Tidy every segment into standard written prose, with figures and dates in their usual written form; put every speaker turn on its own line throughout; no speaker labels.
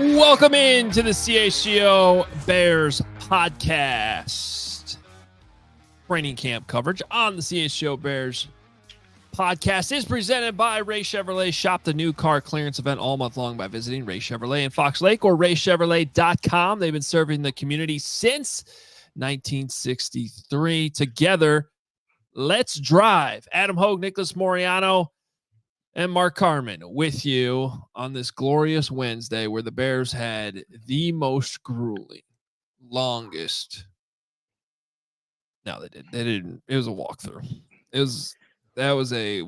Welcome into the CHGO Bears Podcast. Training camp coverage on the CHGO Bears Podcast is presented by Ray Chevrolet. Shop the new car clearance event all month long by visiting Ray Chevrolet in Fox Lake or raychevrolet.com. They've been serving the community since 1963. Together, let's drive. Adam Hoge, Nicholas Moreano, and Mark Carman with you on this glorious Wednesday where the Bears had the most grueling, longest. No, they didn't. It was a walkthrough. That was a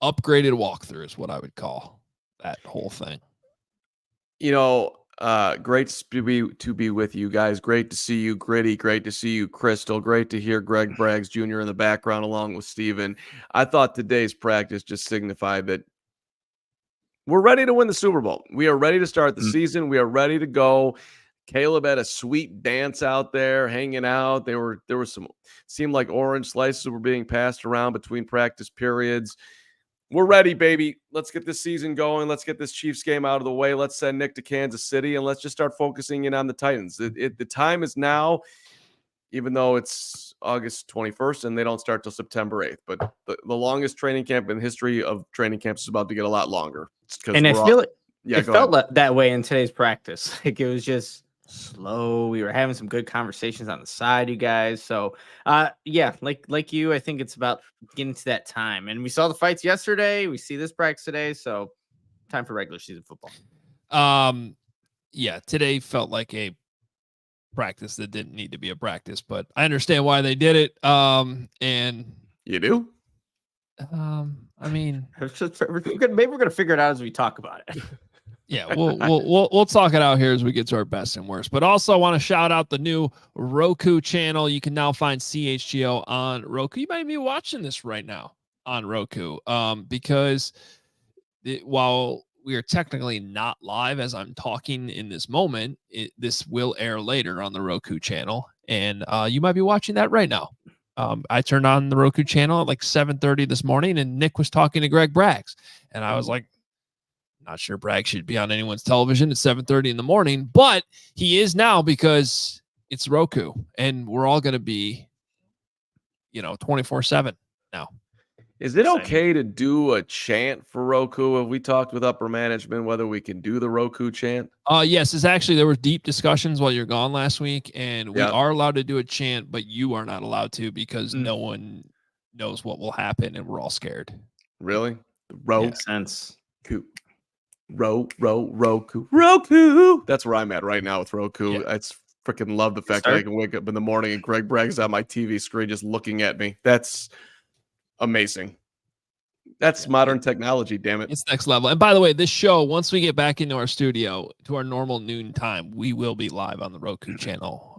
upgraded walkthrough is what I would call that whole thing.
You know, great to be with you guys. Great to see you, Gritty. Great to see you, Crystal. Great to hear Greg Braggs Jr. in the background along with Steven. I thought today's practice just signified that we're ready to win the Super Bowl. We are ready to start the season. We are ready to go. Caleb had a sweet dance out there, hanging out. There were some, seemed like orange slices were being passed around between practice periods. We're ready, baby. Let's get this season going. Let's get this Chiefs game out of the way. Let's send Nick to Kansas City, and let's just start focusing in on the Titans. The time is now, even though it's August 21st and they don't start till September 8th. But the longest training camp in the history of training camps is about to get a lot longer.
And I feel it felt that way in today's practice. Like it was just slow. We were having some good conversations on the side, you guys. So yeah, like you, I think it's about getting to that time. And we saw the fights yesterday. We see this practice today. So time for regular season football.
Yeah, today felt like a practice that didn't need to be a practice, but I understand why they did it. And
you do?
I mean,
maybe we're gonna figure it out as we talk about it.
Yeah, we'll talk it out here as we get to our best and worst. But also, I want to shout out the new Roku channel. You can now find CHGO on Roku. You might be watching this right now on Roku, because while we are technically not live as I'm talking in this moment, this will air later on the Roku channel, and you might be watching that right now. I turned on the Roku channel at like 7:30 this morning, and Nick was talking to Greg Braggs, and I was like, not sure Bragg should be on anyone's television at 7:30 in the morning, but he is now because it's Roku, and we're all going to be, 24/7 now.
Is it okay to do a chant for Roku? Have we talked with upper management whether we can do the Roku chant?
Yes, it's actually, there were deep discussions while you're gone last week, and we are allowed to do a chant, but you are not allowed to because no one knows what will happen, and we're all scared.
Really? The
sense.
Roku. That's where I'm at right now with Roku.
Yeah.
I freaking love the fact that I can wake up in the morning and Greg Bragg's on my TV screen just looking at me. That's amazing. That's modern technology, damn it.
It's next level. And by the way, this show, once we get back into our studio to our normal noon time, we will be live on the Roku channel.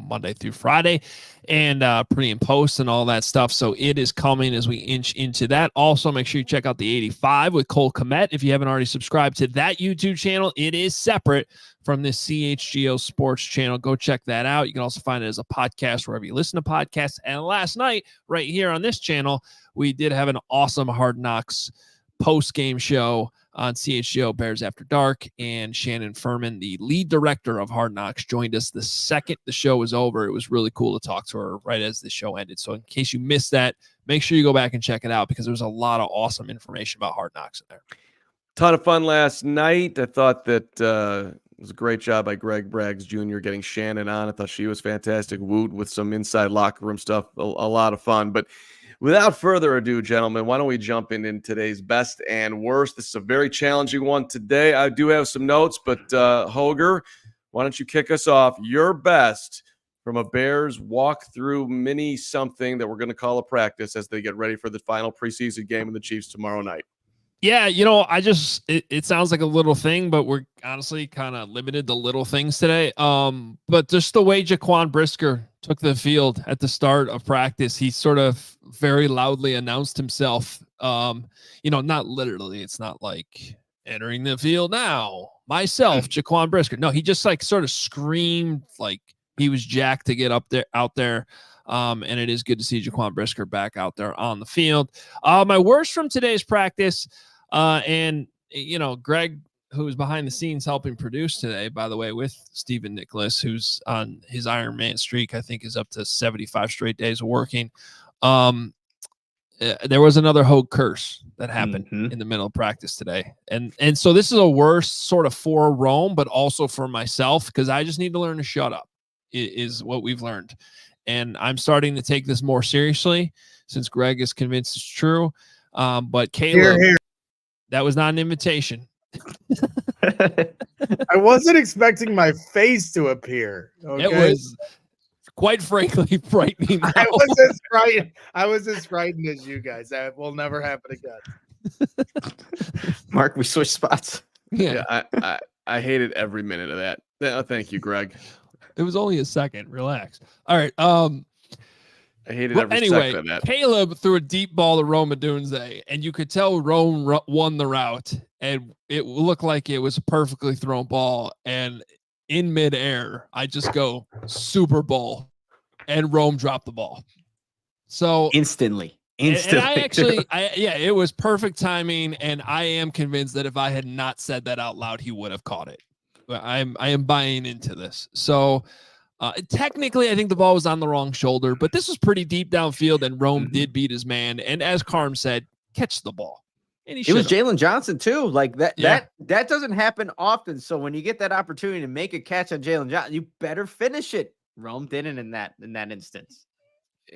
Monday through Friday, and pre and post and all that stuff. So it is coming as we inch into that. Also, make sure you check out the 85 with Cole Komet. If you haven't already subscribed to that YouTube channel, it is separate from the CHGO Sports channel. Go check that out. You can also find it as a podcast wherever you listen to podcasts. And last night, right here on this channel, we did have an awesome Hard Knocks post-game show on CHGO Bears After Dark, and Shannon Furman, the lead director of Hard Knocks, joined us the second the show was over. It was really cool to talk to her right as the show ended. So in case you missed that, make sure you go back and check it out because there's a lot of awesome information about Hard Knocks in there.
Ton of fun last night. I thought that it was a great job by Greg Braggs Jr. getting Shannon on. I thought she was fantastic. Woot with some inside locker room stuff. A lot of fun. But without further ado, gentlemen, why don't we jump in today's best and worst? This is a very challenging one today. I do have some notes, but Hoger, why don't you kick us off? Your best from a Bears walkthrough mini something that we're going to call a practice as they get ready for the final preseason game of the Chiefs tomorrow night.
Yeah, it sounds like a little thing, but we're honestly kind of limited to little things today. But just the way Jaquan Brisker took the field at the start of practice, he sort of very loudly announced himself. Not literally. It's not like entering the field now, myself, Jaquan Brisker. No, he just sort of screamed like he was jacked to get out there. And it is good to see Jaquan Brisker back out there on the field. My worst from today's practice, Greg who was behind the scenes helping produce today, by the way, with Stephen Nicholas, who's on his Iron Man streak, I think is up to 75 straight days of working. There was another Hoge curse that happened in the middle of practice today. And so this is a worse sort of for Rome, but also for myself, because I just need to learn to shut up is what we've learned. And I'm starting to take this more seriously since Greg is convinced it's true. But Caleb, that was not an invitation.
I wasn't expecting my face to appear. Okay?
It was quite frankly frightening.
I was as frightened as you guys. That will never happen again.
Mark, we switched spots.
Yeah, I hated every minute of that. Thank you, Greg.
It was only a second. Relax. All right.
I hated every second of that.
Caleb threw a deep ball to Rome Odunze, and you could tell Rome won the route, and it looked like it was a perfectly thrown ball. And in midair, I just go Super Bowl, and Rome dropped the ball. So
instantly.
And I actually, it was perfect timing, and I am convinced that if I had not said that out loud, he would have caught it. I am buying into this. So. Technically, I think the ball was on the wrong shoulder, but this was pretty deep downfield, and Rome did beat his man. And as Carm said, catch the ball. And
it was Jalen Johnson too. Like that doesn't happen often. So when you get that opportunity to make a catch on Jalen Johnson, you better finish it. Rome didn't in that instance.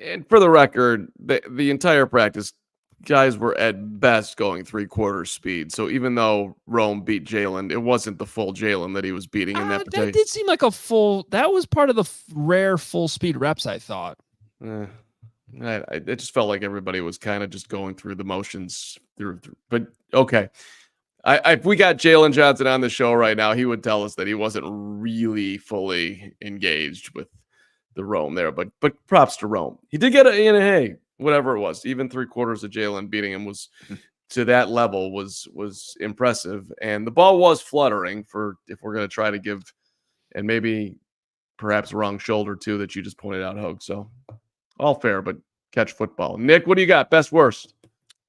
And for the record, the entire practice, guys were at best going 3/4 speed. So even though Rome beat Jalen, it wasn't the full Jalen that he was beating in that particular.
That did seem like that was part of the rare full speed reps, I thought.
It just felt like everybody was kind of just going through the motions through. But okay. If we got Jalen Johnson on the show right now, he would tell us that he wasn't really fully engaged with the Rome there, but props to Rome. He did get hey, whatever it was, even 3/4 of Jalen beating him was to that level was impressive. And the ball was fluttering if we're going to try to give, and maybe perhaps wrong shoulder too, that you just pointed out, Hoge. So all fair, but catch football. Nick, what do you got? Best, worst?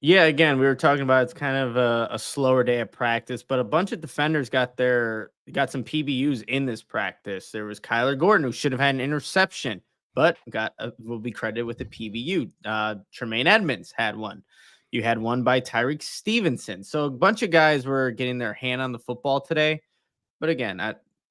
Yeah, again, we were talking about it's kind of a slower day of practice, but a bunch of defenders got some PBUs in this practice. There was Kyler Gordon, who should have had an interception, but will be credited with a PBU. Tremaine Edmonds had one. You had one by Tyreek Stevenson. So a bunch of guys were getting their hand on the football today. But again,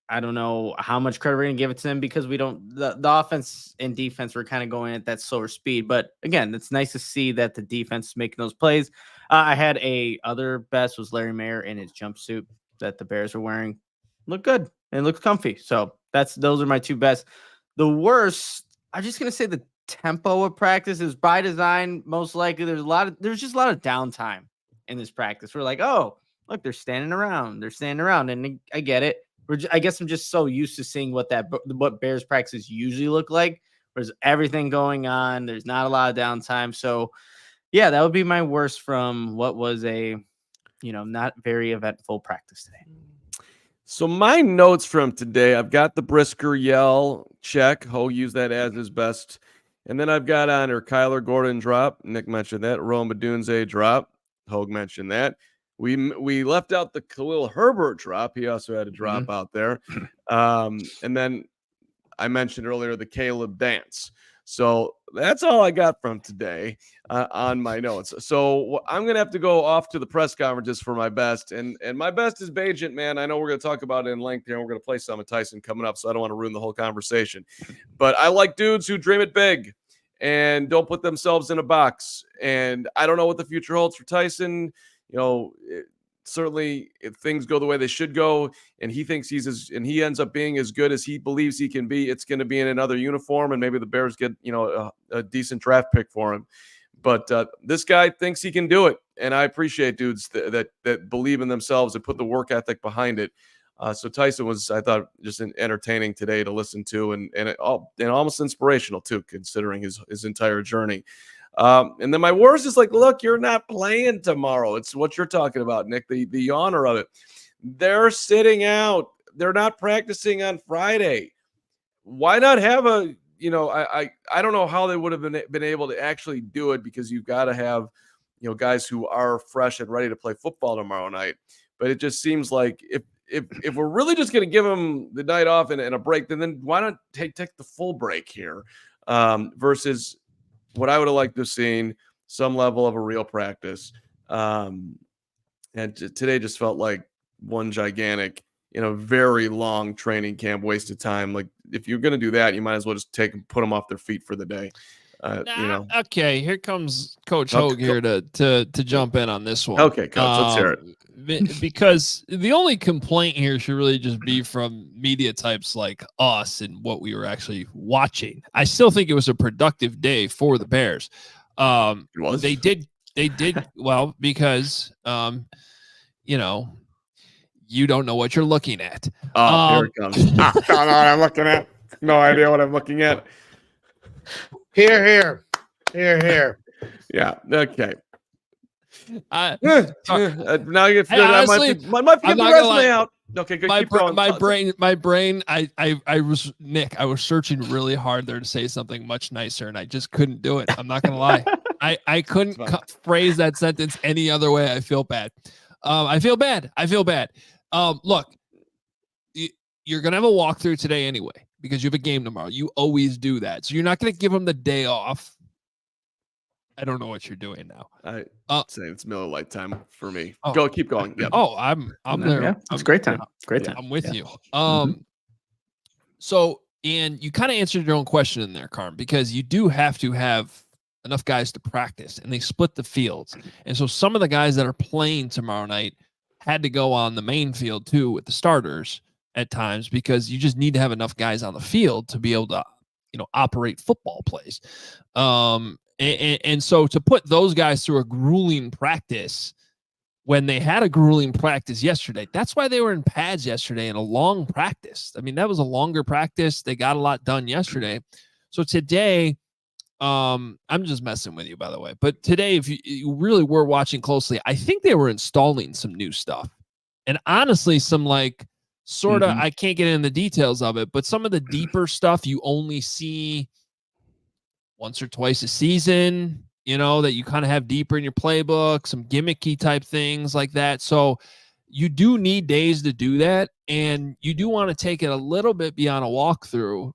I don't know how much credit we're going to give it to them because the offense and defense were kind of going at that slower speed. But again, it's nice to see that the defense is making those plays. I had other best was Larry Mayer in his jumpsuit that the Bears were wearing. Looked good and looked comfy. So those are my two best. The worst, I'm just going to say the tempo of practice is by design. Most likely there's just a lot of downtime in this practice. We're like, oh, look, they're standing around. And I get it. I guess I'm just so used to seeing what Bears practices usually look like. There's everything going on. There's not a lot of downtime. So yeah, that would be my worst from what was a, not very eventful practice today.
So my notes from today, I've got the Brisker yell, check. Hoge used that as his best. And then I've got on her Kyler Gordon drop. Nick mentioned that. Rome Odunze drop. Hoge mentioned that. We left out the Khalil Herbert drop. He also had a drop out there. And then I mentioned earlier the Caleb dance. So that's all I got from today on my notes. So I'm going to have to go off to the press conferences for my best. And my best is Bagent, man. I know we're going to talk about it in length here. And we're going to play some of Tyson coming up, so I don't want to ruin the whole conversation. But I like dudes who dream it big and don't put themselves in a box. And I don't know what the future holds for Tyson. Certainly if things go the way they should go and he thinks and he ends up being as good as he believes he can be, it's going to be in another uniform and maybe the Bears get, a decent draft pick for him. But this guy thinks he can do it. And I appreciate dudes that believe in themselves and put the work ethic behind it. So Tyson was, I thought, just entertaining today to listen to and almost inspirational too, considering his entire journey. And then my worst is like, look, you're not playing tomorrow. It's what you're talking about, Nick, the honor of it. They're sitting out. They're not practicing on Friday. Why not have I don't know how they would have been able to actually do it because you've got to have, guys who are fresh and ready to play football tomorrow night. But it just seems like if we're really just going to give them the night off and a break, then why not take the full break here versus what I would have liked to have seen, some level of a real practice. And today just felt like one gigantic, very long training camp, waste of time. Like if you're going to do that, you might as well just put them off their feet for the day.
Okay, here comes Coach Hoge here to jump in on this one.
Okay, Coach, let's hear
it. Because the only complaint here should really just be from media types like us and what we were actually watching. I still think it was a productive day for the Bears. It was. They did well because you don't know what you're looking at.
Oh, here it comes. I don't know what I'm looking at. No idea what I'm looking at.
Here.
Yeah. Okay.
Now
you get. I might get the resume out. Okay, good. Keep going.
My brain. I was searching really hard there to say something much nicer, and I just couldn't do it. I'm not gonna lie. I couldn't phrase that sentence any other way. I feel bad. I feel bad. Look, you're gonna have a walkthrough today anyway because you have a game tomorrow. You always do that, so you're not gonna give them the day off. I don't know what you're doing now.
I say it's Miller Lite time for me. Keep going. Yeah.
Oh, I'm there.
Yeah, it's great time. Great time.
I'm with you. So, and you kind of answered your own question in there, Carm, because you do have to have enough guys to practice, and they split the fields. And so some of the guys that are playing tomorrow night had to go on the main field too with the starters at times because you just need to have enough guys on the field to be able to, operate football plays. And so to put those guys through a grueling practice when they had a grueling practice yesterday, that's why they were in pads yesterday in a long practice. I mean, that was a longer practice. They got a lot done yesterday. So today, I'm just messing with you, by the way. But today, if you really were watching closely, I think they were installing some new stuff. And honestly, some sort of, I can't get into the details of it, but some of the deeper stuff you only see once or twice a season, that you kind of have deeper in your playbook, some gimmicky type things like that. So you do need days to do that. And you do want to take it a little bit beyond a walkthrough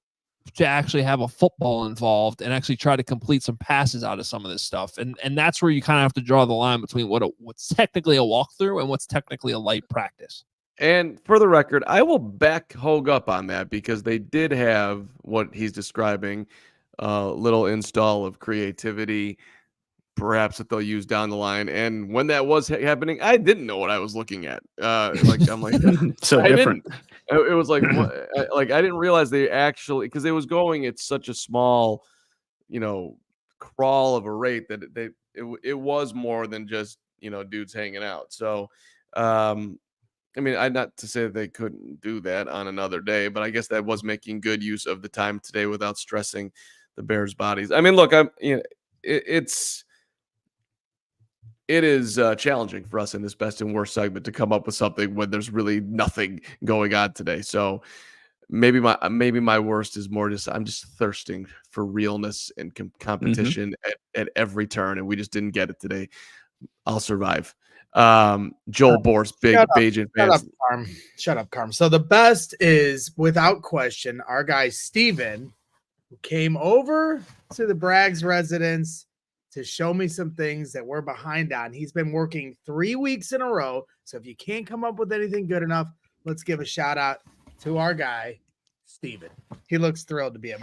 to actually have a football involved and actually try to complete some passes out of some of this stuff. And that's where you kind of have to draw the line between what's technically a walkthrough and what's technically a light practice.
And for the record, I will back Hoge up on that because they did have what he's describing, little install of creativity, perhaps that they'll use down the line. And when that was happening, I didn't know what I was looking at. I'm like,
so different.
It was like, I didn't realize they actually, because it was going at such a small, crawl of a rate that it was more than just, dudes hanging out. So, not to say that they couldn't do that on another day, but I guess that was making good use of the time today without stressing the Bears' bodies. I mean, look, it is challenging for us in this best and worst segment to come up with something when there's really nothing going on today. So maybe my worst is more just I'm just thirsting for realness and competition at every turn, and we just didn't get it today. I'll survive. Joel Boris, big Bagent fans.
Shut up, Carm. So the best is, without question, our guy Steven, who came over to the Braggs residence to show me some things that we're behind on. He's been working 3 weeks in a row. So if you can't come up with anything good enough, let's give a shout out to our guy, Steven. He looks thrilled to be a.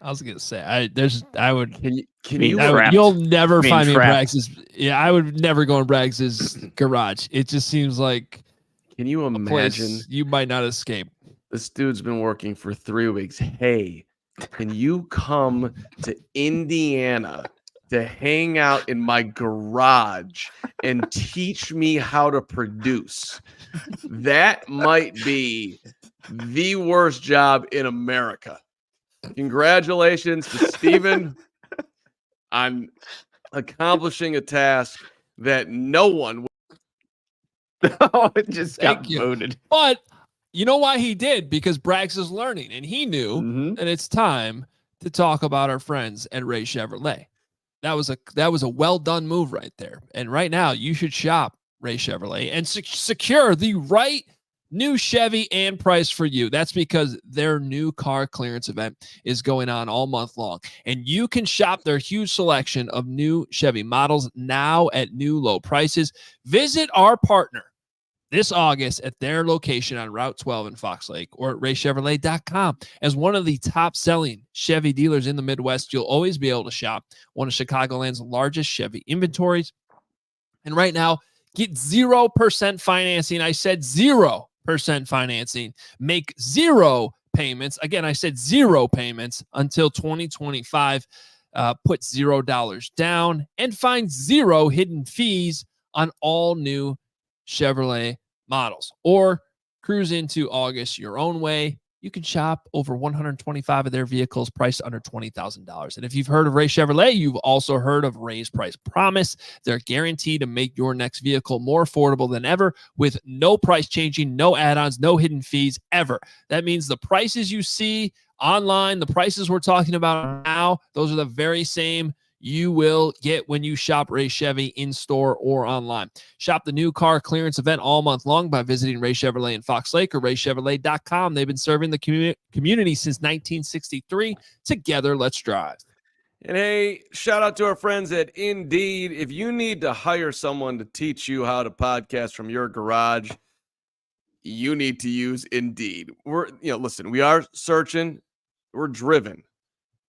I was gonna say,
you'll
never find me in Braggs's. Yeah, I would never go in Braggs's garage. It just seems like.
Can you imagine?
You might not escape.
This dude's been working for 3 weeks. Hey, can you come to Indiana to hang out in my garage and teach me how to produce? That might be the worst job in America. Congratulations to Steven on accomplishing a task that no one
it just got voted.
But you know why he did? Because Braggs is learning, and he knew that it's time to talk about our friends at Ray Chevrolet. That was a well done move right there. And right now, you should shop Ray Chevrolet and secure the right new Chevy and price for you. That's because their new car clearance event is going on all month long. And you can shop their huge selection of new Chevy models now at new low prices. Visit our partner this August at their location on Route 12 in Fox Lake or at raychevrolet.com. As one of the top selling Chevy dealers in the Midwest, you'll always be able to shop one of Chicagoland's largest Chevy inventories. And right now, get 0% financing. I said 0% financing. Make 0 payments. Again, I said 0 payments until 2025. Put $0 down and find 0 hidden fees on all new Chevrolet models, or cruise into August your own way. You can shop over 125 of their vehicles priced under $20,000. And if you've heard of Ray Chevrolet, you've also heard of Ray's Price Promise. They're guaranteed to make your next vehicle more affordable than ever with no price changing, no add-ons, no hidden fees ever. That means the prices you see online, the prices we're talking about now, those are the very same you will get when you shop Ray Chevy in store or online. Shop the new car clearance event all month long by visiting Ray Chevrolet in Fox Lake or raychevrolet.com. They've been serving the community since 1963. Together, let's drive.
And hey, shout out to our friends at Indeed. If you need to hire someone to teach you how to podcast from your garage, you need to use Indeed. Listen, we are searching. We're driven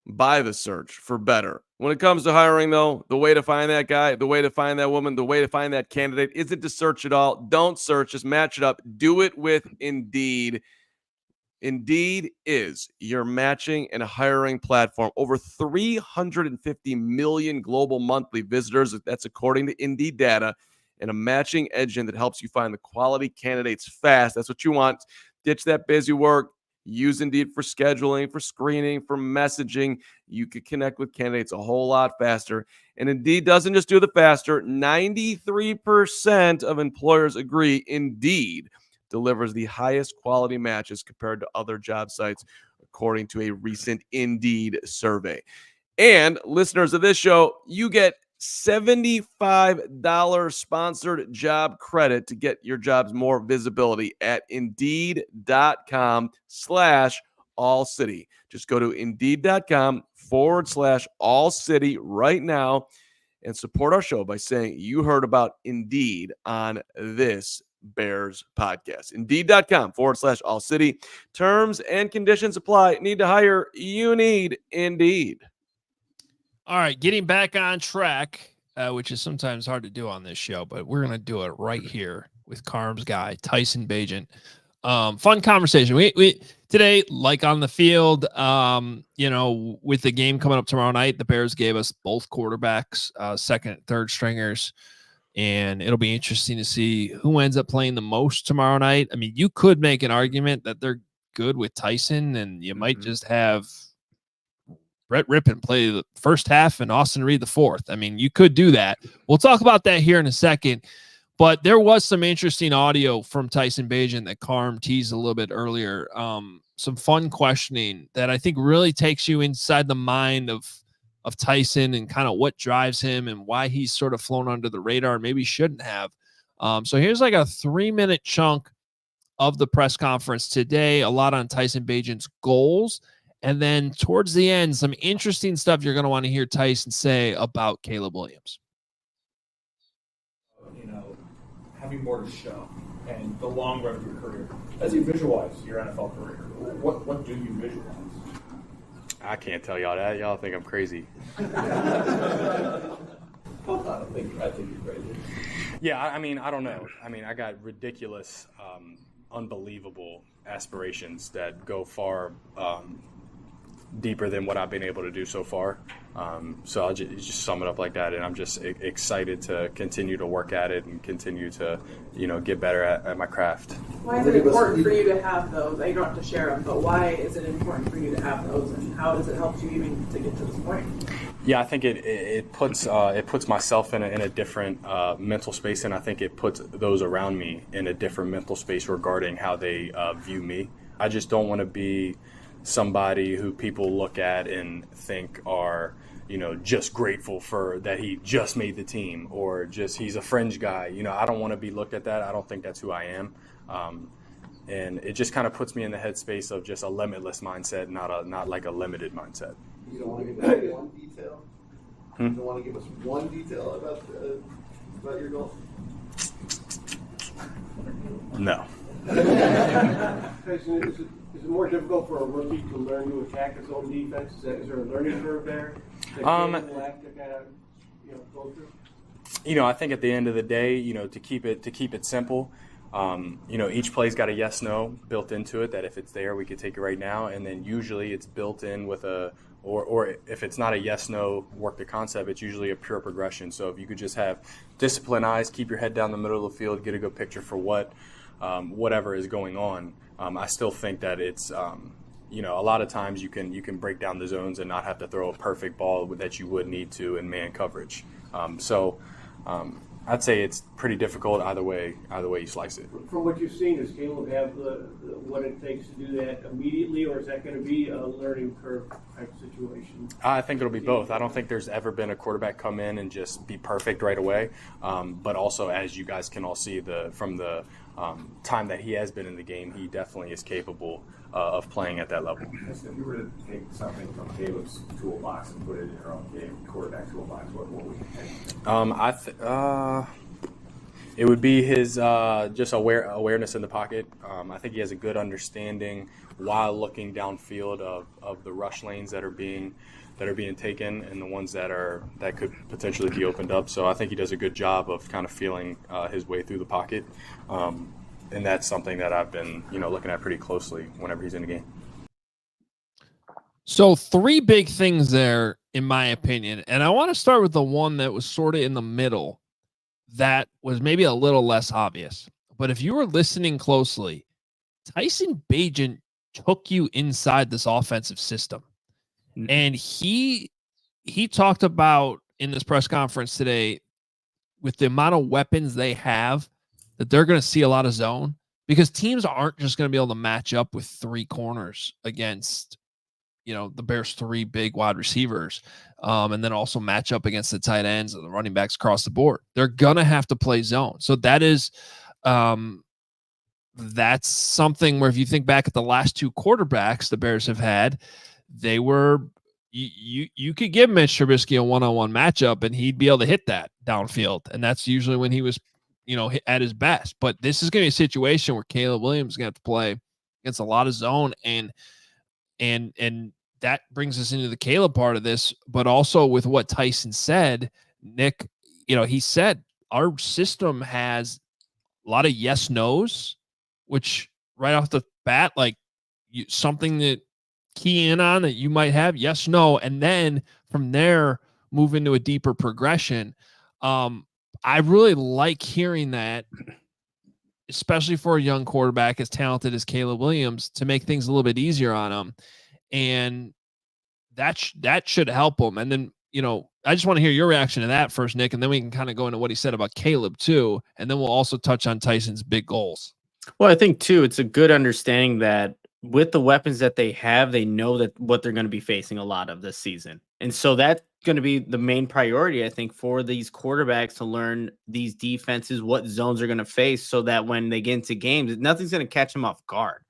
by the search for better. When it comes to hiring, though, the way to find that guy, the way to find that woman, the way to find that candidate isn't to search at all. Don't search. Just match it up. Do it with Indeed. Indeed is your matching and hiring platform. Over 350 million global monthly visitors. That's according to Indeed data. And a matching engine that helps you find the quality candidates fast. That's what you want. Ditch that busy work. Use Indeed for scheduling, for screening, for messaging. You could connect with candidates a whole lot faster. And Indeed doesn't just do the faster. 93% of employers agree Indeed delivers the highest quality matches compared to other job sites, according to a recent Indeed survey. And listeners of this show, you get $75 sponsored job credit to get your jobs more visibility at Indeed.com/AllCity. Just go to Indeed.com/AllCity right now and support our show by saying you heard about Indeed on this Bears podcast. Indeed.com/AllCity. Terms and conditions apply. Need to hire? You need Indeed.
All right, getting back on track, which is sometimes hard to do on this show, but we're going to do it right here with Carm's guy, Tyson Bagent. Fun conversation. We today, like on the field, with the game coming up tomorrow night, the Bears gave us both quarterbacks, second and third stringers, and it'll be interesting to see who ends up playing the most tomorrow night. I mean, you could make an argument that they're good with Tyson, and you might just have Brett Rippon play the first half and Austin Reed the fourth. I mean, you could do that. We'll talk about that here in a second. But there was some interesting audio from Tyson Bagent that Carm teased a little bit earlier. Some fun questioning that I think really takes you inside the mind of Tyson and kind of what drives him and why he's sort of flown under the radar and maybe shouldn't have. So here's like a 3-minute chunk of the press conference today, a lot on Tyson Bagent's goals. And then towards the end, some interesting stuff you're going to want to hear Tyson say about Caleb Williams.
Having more to show and the long run of your career. As you visualize your NFL career, what do you visualize?
I can't tell y'all that. Y'all think I'm crazy.
I think you're crazy.
Yeah, I mean, I don't know. I mean, I got ridiculous, unbelievable aspirations that go far deeper than what I've been able to do so far. So I'll just sum it up like that. And I'm just excited to continue to work at it and continue to, get better at my craft.
Why is it important for you to have those? You don't have to share them, but why is it important for you to have those, and how does it help you even to get to this point?
Yeah, I think it puts myself in a different mental space, and I think it puts those around me in a different mental space regarding how they view me. I just don't want to be somebody who people look at and think are, just grateful for that he just made the team, or just he's a fringe guy. I don't want to be looked at that. I don't think that's who I am. And it just kind of puts me in the headspace of just a limitless mindset, not like a limited mindset.
You don't want to give us one detail? You don't want to give us one detail about your goals?
No.
Tyson, is it more difficult for a rookie to learn to attack his own defense? Is there a learning curve there that Caleb will have to kind of go through?
I think at the end of the day, to keep it simple, each play's got a yes/no built into it. That if it's there, we could take it right now, and then usually it's built in with or if it's not a yes/no work the concept, it's usually a pure progression. So if you could just have disciplined eyes, keep your head down the middle of the field, get a good picture for whatever is going on. I still think that it's a lot of times you can break down the zones and not have to throw a perfect ball that you would need to in man coverage. I'd say it's pretty difficult either way you slice it.
From what you've seen, does Caleb have what it takes to do that immediately, or is that going to be a learning curve type situation?
I think it'll be both. I don't think there's ever been a quarterback come in and just be perfect right away. But also, as you guys can all see from the time that he has been in the game, he definitely is capable of playing at that level.
If you were to take something from Caleb's toolbox and put it in your own game, quarterback toolbox, what would you take?
It would be his just awareness in the pocket. I think he has a good understanding while looking downfield of the rush lanes that are being taken and the ones that could potentially be opened up. So I think he does a good job of kind of feeling his way through the pocket. And that's something that I've been, looking at pretty closely whenever he's in the game.
So 3 big things there, in my opinion. And I want to start with the one that was sort of in the middle that was maybe a little less obvious. But if you were listening closely, Tyson Bagent took you inside this offensive system. Mm-hmm. And he talked about in this press conference today, with the amount of weapons they have, that they're going to see a lot of zone, because teams aren't just going to be able to match up with 3 corners against, the Bears' 3 big wide receivers, and then also match up against the tight ends and the running backs across the board. They're going to have to play zone. So that is, that's something where if you think back at the last 2 quarterbacks the Bears have had, they were, you could give Mitch Trubisky a one-on-one matchup and he'd be able to hit that downfield. And that's usually when he was, at his best. But this is going to be a situation where Caleb Williams is going to have to play against a lot of zone, and that brings us into the Caleb part of this, but also with what Tyson said, Nick, he said our system has a lot of yes, no's, which right off the bat, like something that key in on that you might have, yes, no. And then from there, move into a deeper progression. I really like hearing that, especially for a young quarterback as talented as Caleb Williams, to make things a little bit easier on him. And that should help him. And then, I just want to hear your reaction to that first, Nick, and then we can kind of go into what he said about Caleb too. And then we'll also touch on Tyson's big goals.
Well, I think too, it's a good understanding that with the weapons that they have, they know that what they're going to be facing a lot of this season. And so that's going to be the main priority, I think, for these quarterbacks to learn these defenses, what zones are going to face, so that when they get into games, nothing's going to catch them off guard.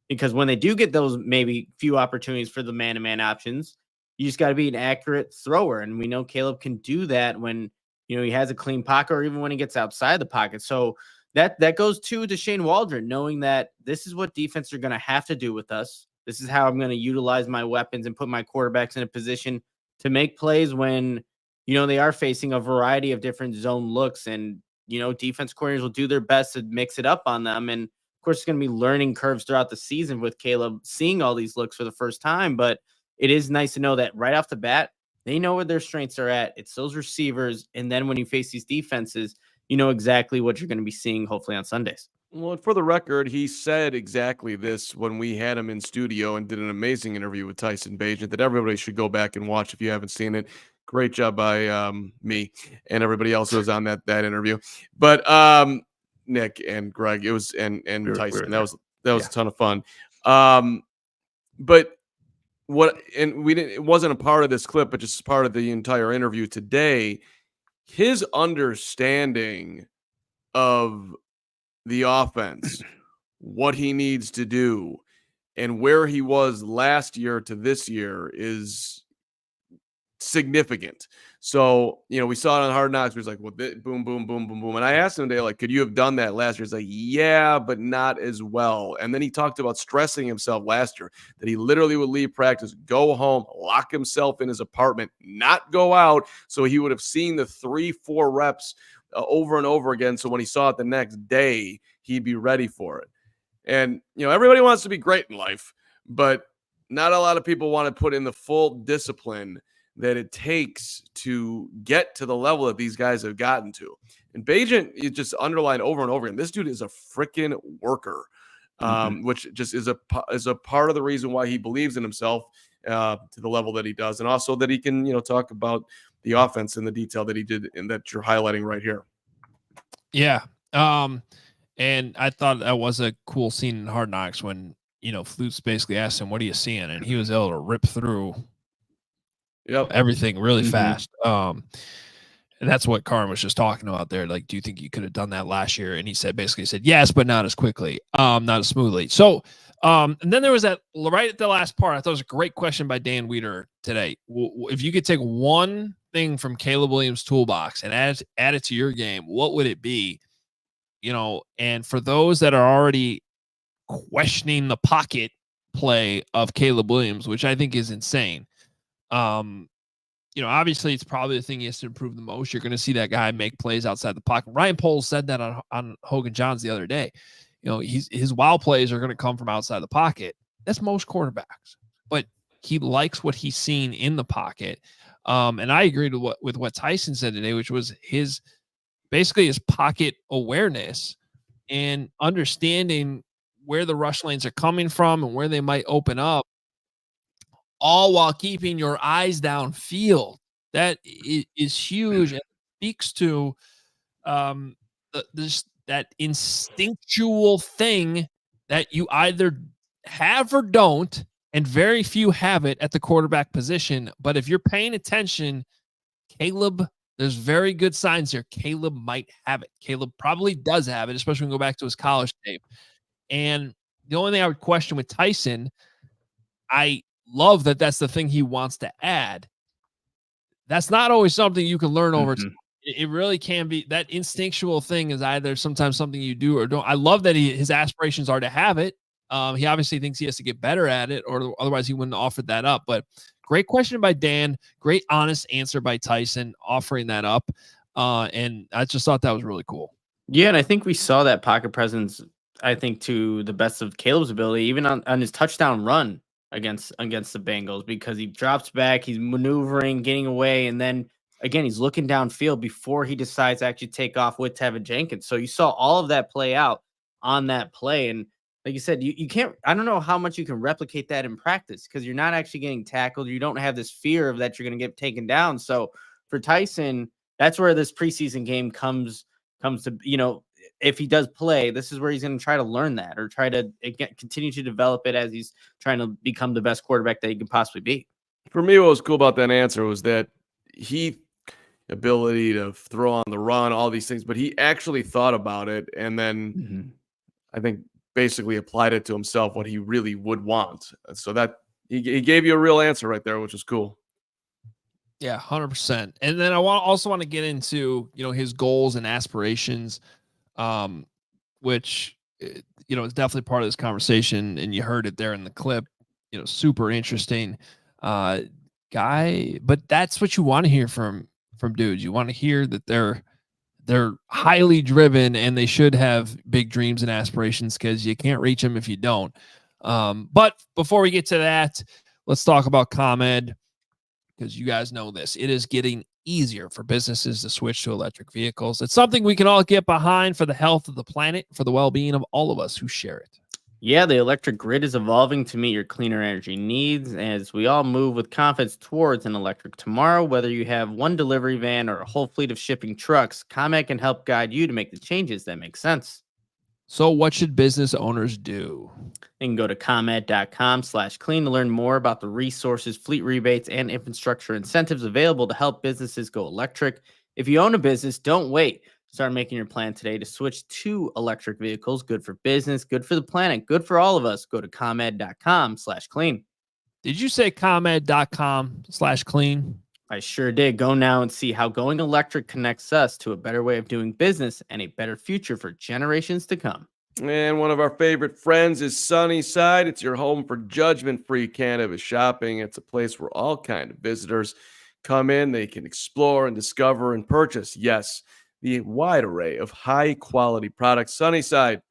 Because when they do get those maybe few opportunities for the man-to-man options, you just got to be an accurate thrower. And we know Caleb can do that when, he has a clean pocket, or even when he gets outside the pocket. So that goes to Shane Waldron, knowing that this is what defense are going to have to do with us. This is how I'm going to utilize my weapons and put my quarterbacks in a position to make plays when, they are facing a variety of different zone looks, and, defense coordinators will do their best to mix it up on them. And of course, it's going to be learning curves throughout the season with Caleb seeing all these looks for the first time. But it is nice to know that right off the bat, they know where their strengths are at. It's those receivers. And then when you face these defenses, you know exactly what you're going to be seeing, hopefully on Sundays.
Well, for the record, he said exactly this when we had him in studio and did an amazing interview with Tyson Bagent that everybody should go back and watch if you haven't seen it. Great job by me and everybody else who was on that interview. But Nick and Greg, it was and Tyson. That was a ton of fun. But it wasn't a part of this clip, but just part of the entire interview today. His understanding of the offense, what he needs to do, and where he was last year to this year is significant. So, we saw it on Hard Knocks. It was like, well, boom, boom, boom, boom, boom. And I asked him today, like, could you have done that last year? He's like, yeah, but not as well. And then he talked about stressing himself last year, that he literally would leave practice, go home, lock himself in his apartment, not go out. So he would have seen the 3-4 reps over and over again. So when he saw it the next day, he'd be ready for it. And, everybody wants to be great in life, but not a lot of people want to put in the full discipline that it takes to get to the level that these guys have gotten to. And Bagent, you just underlined over and over again, this dude is a freaking worker, which just is a part of the reason why he believes in himself to the level that he does. And also that he can, talk about the offense in the detail that he did and that you're highlighting right here.
Yeah. And I thought that was a cool scene in Hard Knocks when, Flutes basically asked him, what are you seeing? And he was able to rip through everything really fast. And that's what Carman was just talking about there. Like, do you think you could have done that last year? And he basically said yes, but not as quickly, not as smoothly. So, and then there was that right at the last part. I thought it was a great question by Dan Weeder today. If you could take one thing from Caleb Williams' toolbox and add it to your game, what would it be? And for those that are already questioning the pocket play of Caleb Williams, which I think is insane. Obviously it's probably the thing he has to improve the most. You're going to see that guy make plays outside the pocket. Ryan Poles said that on Hogan Johns the other day. His wild plays are going to come from outside the pocket. That's most quarterbacks, but he likes what he's seen in the pocket. And I agreed with what Tyson said today, which was his pocket awareness and understanding where the rush lanes are coming from and where they might open up, all while keeping your eyes downfield. That is huge and speaks to that instinctual thing that you either have or don't, and very few have it at the quarterback position. But if you're paying attention, Caleb, there's very good signs here. Caleb might have it. Caleb probably does have it, especially when we go back to his college tape. And the only thing I would question with Tyson, I love that that's the thing he wants to add. That's not always something you can learn over time. It really can be. That instinctual thing is either sometimes something you do or don't. I love that his aspirations are to have it. He obviously thinks he has to get better at it, or otherwise he wouldn't have offered that up. But great question by Dan. Great honest answer by Tyson offering that up. And I just thought that was really cool.
Yeah, and I think we saw that pocket presence, I think, to the best of Caleb's ability, even on his touchdown run against the Bengals, because he drops back, he's maneuvering, getting away, and then again he's looking downfield before he decides to actually take off with Tevin Jenkins. So you saw all of that play out on that play, and like you said, you can't. I don't know how much you can replicate that in practice because you're not actually getting tackled. You don't have this fear of that you're going to get taken down. So for Tyson, that's where this preseason game comes to, if he does play, this is where he's going to try to learn that or try to continue to develop it as he's trying to become the best quarterback that he can possibly be.
For me, what was cool about that answer was that ability to throw on the run, all these things, but he actually thought about it. And then I think basically applied it to himself, what he really would want. So that he gave you a real answer right there, which is cool.
Yeah, 100%. And then I also want to get into, his goals and aspirations, which, is definitely part of this conversation. And you heard it there in the clip, super interesting guy. But that's what you want to hear from dudes. You want to hear that they're highly driven and they should have big dreams and aspirations, because you can't reach them if you don't. But before we get to that, let's talk about ComEd, because you guys know this. It is getting easier for businesses to switch to electric vehicles. It's something we can all get behind for the health of the planet, for the well-being of all of us who share it.
Yeah, the electric grid is evolving to meet your cleaner energy needs as we all move with confidence towards an electric tomorrow. Whether you have one delivery van or a whole fleet of shipping trucks, ComEd can help guide you to make the changes that make sense.
So what should business owners do?
You can go to ComEd.com/clean to learn more about the resources, fleet rebates, and infrastructure incentives available to help businesses go electric. If you own a business, don't wait. Start making your plan today to switch to electric vehicles. Good for business, good for the planet, good for all of us. Go to ComEd.com/clean.
Did you say ComEd.com/clean?
I sure did. Go now and see how going electric connects us to a better way of doing business and a better future for generations to come.
And one of our favorite friends is Sunnyside. It's your home for judgment-free cannabis shopping. It's a place where all kinds of visitors come in. They can explore and discover and purchase, yes, the wide array of high-quality products. Sunnyside,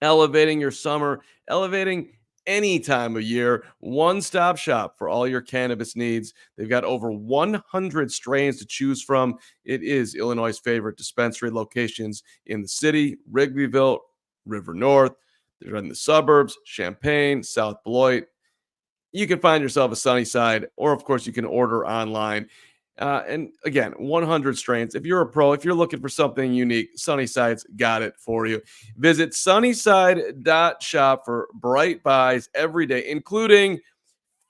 elevating your summer, elevating any time of year, one-stop shop for all your cannabis needs. They've got over 100 strains to choose from. It is Illinois' favorite dispensary locations in the city, Wrigleyville, River North. They're in the suburbs, Champaign, South Beloit. You can find yourself a Sunnyside, or of course you can order online. And again, 100 strains. If you're a pro, if you're looking for something unique, Sunnyside's got it for you. Visit sunnyside.shop for bright buys every day, including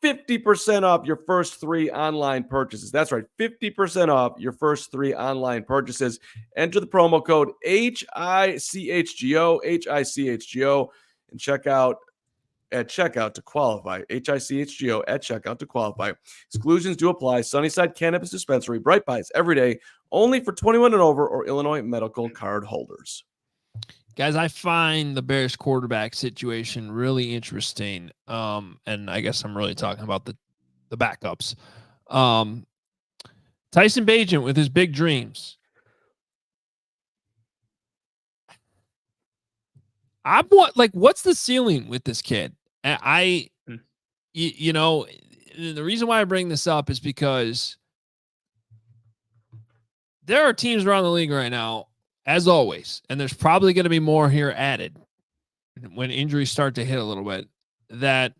50% off your first 3 online purchases. That's right, 50% off your first 3 online purchases. Enter the promo code HICHGO, and check out at checkout to qualify. HICHGO at checkout to qualify. Exclusions do apply. Sunnyside Cannabis Dispensary. Bright buys every day. Only for 21 and over or Illinois medical card holders.
Guys, I find the Bears quarterback situation really interesting. And I guess I'm really talking about the backups. Tyson Bagent with his big dreams. What's the ceiling with this kid? You know, the reason why I bring this up is because there are teams around the league right now, as always, and there's probably going to be more here added when injuries start to hit a little bit, that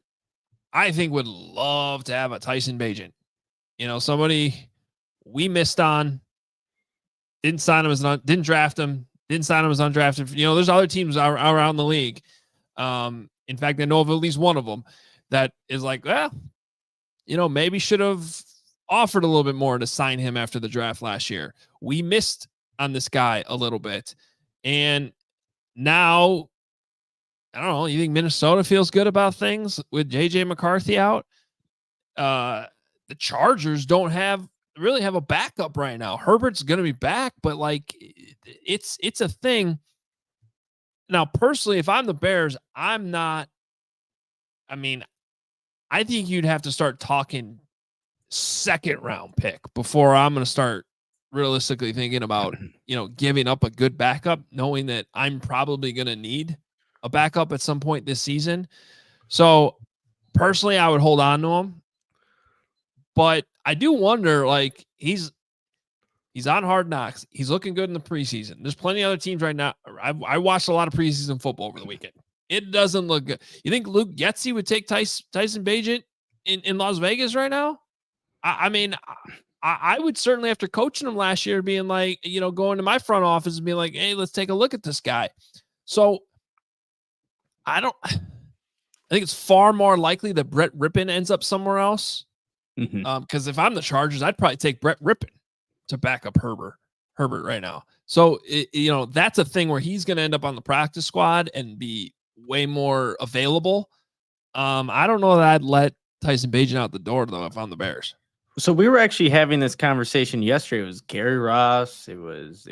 I think would love to have a Tyson Bagent. You know, somebody we missed on, didn't sign him didn't draft him, didn't sign him as undrafted. You know, there's other teams around the league. In fact, I know of at least one of them that is like, well, you know, maybe should have offered a little bit more to sign him after the draft last year. We missed on this guy a little bit. And now, I don't know, you think Minnesota feels good about things with JJ McCarthy out? The Chargers don't really have a backup right now. Herbert's going to be back, but like it's a thing. Now, personally, if I'm the Bears, I think you'd have to start talking second round pick before I'm going to start realistically thinking about, you know, giving up a good backup, knowing that I'm probably going to need a backup at some point this season. So personally, I would hold on to him, but I do wonder, like, he's on Hard Knocks. He's looking good in the preseason. There's plenty of other teams right now. I watched a lot of preseason football over the weekend. It doesn't look good. You think Luke Getsy would take Tyson Bagent in Las Vegas right now? I would certainly, after coaching him last year, being like, you know, going to my front office and being like, hey, let's take a look at this guy. So I think it's far more likely that Brett Rippon ends up somewhere else. Because if I'm the Chargers, I'd probably take Brett Rippon to back up Herbert right now. So, you know, that's a thing where he's going to end up on the practice squad and be way more available. I don't know that I'd let Tyson Bagent out the door, though, if I'm the Bears.
So we were actually having this conversation yesterday. It was Gary Ross. It was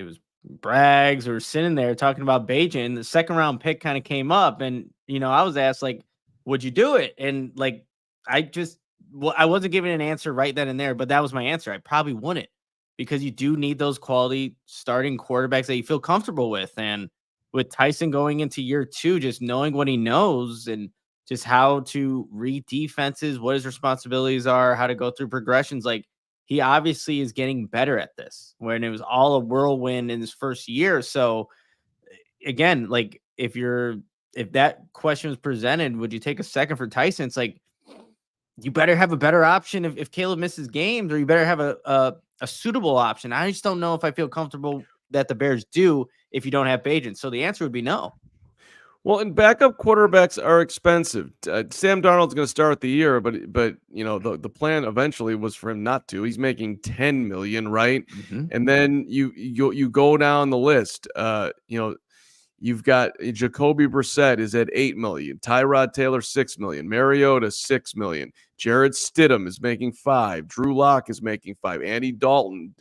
Braggs. We were sitting there talking about Bagent, and the second round pick kind of came up. And, you know, I was asked, like, would you do it? And, like, I wasn't giving an answer right then and there, but that was my answer. I probably wouldn't, because you do need those quality starting quarterbacks that you feel comfortable with. And with Tyson going into year 2, just knowing what he knows and just how to read defenses, what his responsibilities are, how to go through progressions, like, he obviously is getting better at this, when it was all a whirlwind in his first year. So again, like, if that question was presented, would you take a second for Tyson? It's like, you better have a better option if Caleb misses games, or you better have a suitable option. I just don't know if I feel comfortable that the Bears do if you don't have Bagent. So the answer would be no.
Well, and backup quarterbacks are expensive. Sam Darnold's going to start the year, but the plan eventually was for him not to. He's making $10 million, right?
Mm-hmm.
And then you go down the list. You've got Jacoby Brissett is at $8 million, Tyrod Taylor $6 million, Mariota $6 million, Jared Stidham is making $5 million, Drew Lock is making $5 million, Andy Dalton,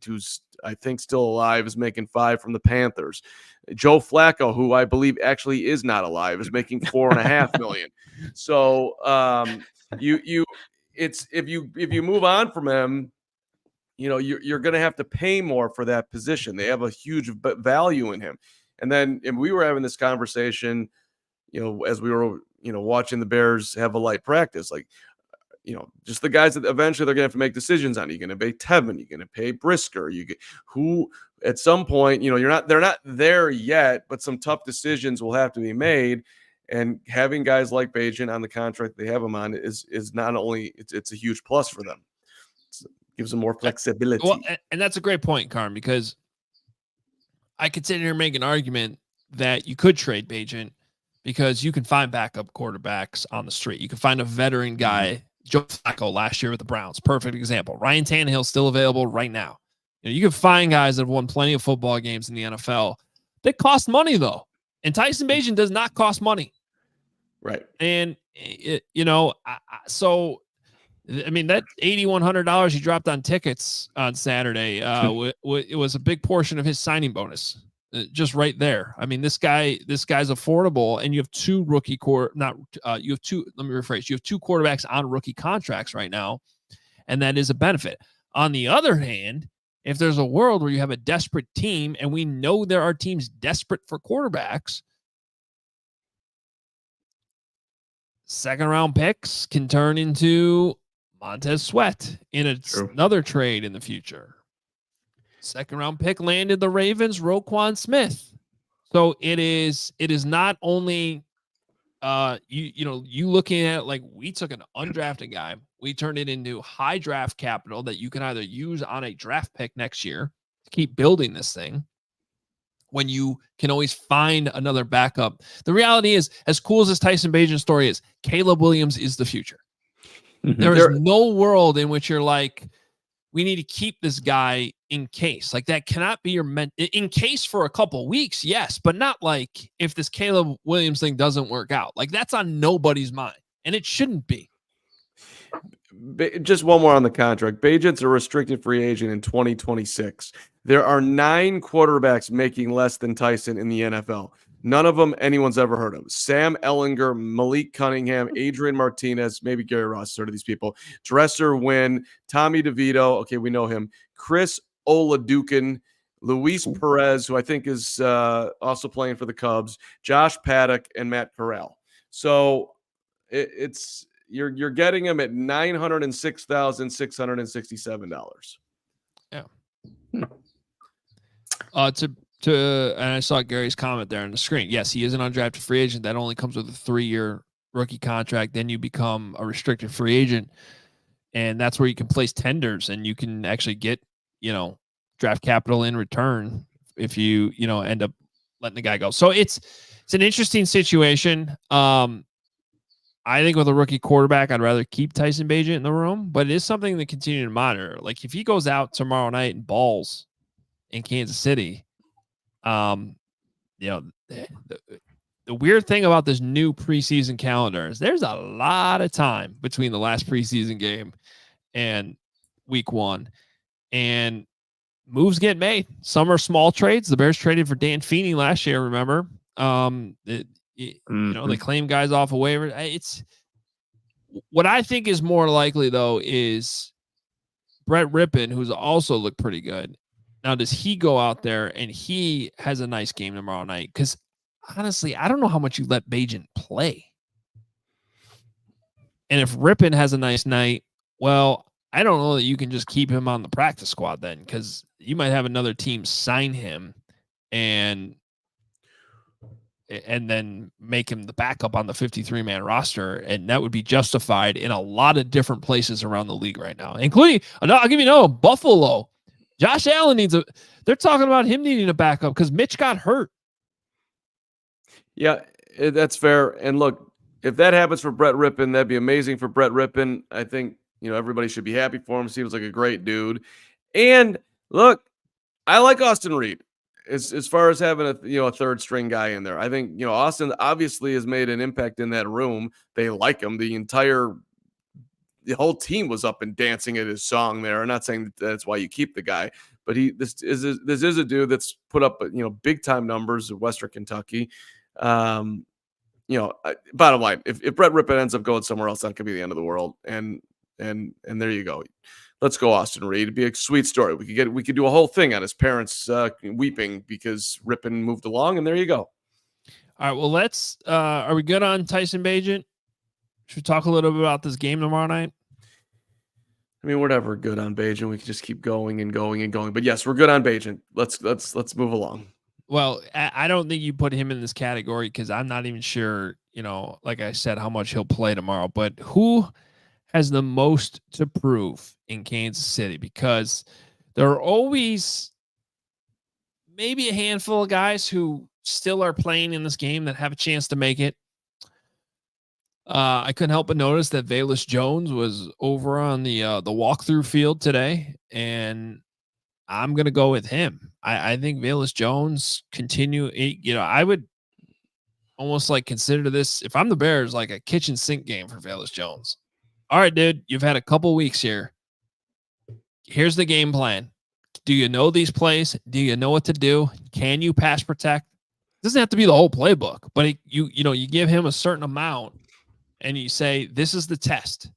who's I think still alive, is making $5 million from the Panthers. Joe Flacco, who I believe actually is not alive, is making $4.5 million. So if you move on from him, you're going to have to pay more for that position. They have a huge value in him. And then we were having this conversation, as we were, watching the Bears have a light practice, like, just the guys that eventually they're going to have to make decisions on. Are you going to pay Tevin? You're going to pay Brisker? Who at some point, they're not there yet, but some tough decisions will have to be made. And having guys like Bagent on the contract they have him on is not only it's a huge plus for them. It gives them more flexibility.
Well, and that's a great point, Carm, because I could sit here and make an argument that you could trade Bagent because you can find backup quarterbacks on the street. You can find a veteran guy. Joe Flacco last year with the Browns, perfect example. Ryan Tannehill still available right now. You can find guys that have won plenty of football games in the NFL. They cost money though, and Tyson Bagent does not cost money,
right?
And so I mean that $8,100 he dropped on tickets on Saturday, it was a big portion of his signing bonus. Just right there. I mean, this guy's affordable, and you have two rookie you have two quarterbacks on rookie contracts right now, and that is a benefit. On the other hand, if there's a world where you have a desperate team, and we know there are teams desperate for quarterbacks, second round picks can turn into Montez Sweat in another trade in the future. Second round pick landed the Ravens, Roquan Smith. So it is not only you looking at it like we took an undrafted guy, we turned it into high draft capital that you can either use on a draft pick next year to keep building this thing, when you can always find another backup. The reality is, as cool as this Tyson Bagent story is, Caleb Williams is the future. Mm-hmm. There is no world in which you're like, we need to keep this guy in case. Like, that cannot be your in case for a couple weeks, yes, but not like if this Caleb Williams thing doesn't work out. Like, that's on nobody's mind, and it shouldn't be.
Just one more on the contract. Bagent's a restricted free agent in 2026. There are 9 quarterbacks making less than Tyson in the NFL. None of them anyone's ever heard of. Sam Ehlinger, Malik Cunningham, Adrian Martinez, maybe Gary Ross, sort of these people. Dresser Wynn, Tommy DeVito, okay, we know him. Chris Oladukin, Luis Perez, who I think is also playing for the Cubs, Josh Paddock, and Matt Corral. So it's you're getting him at $906,667.
Yeah. And I saw Gary's comment there on the screen. Yes, he is an undrafted free agent. That only comes with a 3-year rookie contract. Then you become a restricted free agent, and that's where you can place tenders, and you can actually get, draft capital in return if you end up letting the guy go. So it's an interesting situation. I think with a rookie quarterback, I'd rather keep Tyson Bagent in the room, but it is something to continue to monitor. Like, if he goes out tomorrow night and balls in Kansas City, the weird thing about this new preseason calendar is there's a lot of time between the last preseason game and week 1, and moves get made. Some are small trades. The Bears traded for Dan Feeney last year, remember? They claim guys off a waiver. It's what I think is more likely, though, is Brett Rippon, who's also looked pretty good. Now, does he go out there and he has a nice game tomorrow night? Because honestly, I don't know how much you let Bagent play. And if Rippon has a nice night, well, I don't know that you can just keep him on the practice squad then, because you might have another team sign him and then make him the backup on the 53-man roster, and that would be justified in a lot of different places around the league right now, including, I'll give you Buffalo. Josh Allen they're talking about him needing a backup because Mitch got hurt.
Yeah, that's fair. And look, if that happens for Brett Rippon, that'd be amazing for Brett Rippon. I think, everybody should be happy for him. Seems like a great dude. And look, I like Austin Reed as far as having a third string guy in there. I think, Austin obviously has made an impact in that room. They like him. The whole team was up and dancing at his song there. I'm not saying that's why you keep the guy, but this is a dude that's put up, big time numbers at Western Kentucky. Bottom line, if Brett Rippon ends up going somewhere else, that could be the end of the world. And there you go. Let's go, Austin Reed. It'd be a sweet story. We could do a whole thing on his parents weeping because Rippon moved along, and there you go.
All right. Well, let's. Are we good on Tyson Bagent? Should we talk a little bit about this game tomorrow night?
I mean, we're never good on Bagent. We can just keep going and going and going. But yes, we're good on Bagent. Let's move along.
Well, I don't think you put him in this category because I'm not even sure, like I said, how much he'll play tomorrow. But who has the most to prove in Kansas City? Because there are always maybe a handful of guys who still are playing in this game that have a chance to make it. I couldn't help but notice that Velus Jones was over on the walkthrough field today, and I'm going to go with him. I think Velus Jones I would almost like consider this, if I'm the Bears, like a kitchen sink game for Velus Jones. All right, dude, you've had a couple weeks here. Here's the game plan. Do you know these plays? Do you know what to do? Can you pass protect? It doesn't have to be the whole playbook, but you give him a certain amount and you say, this is the test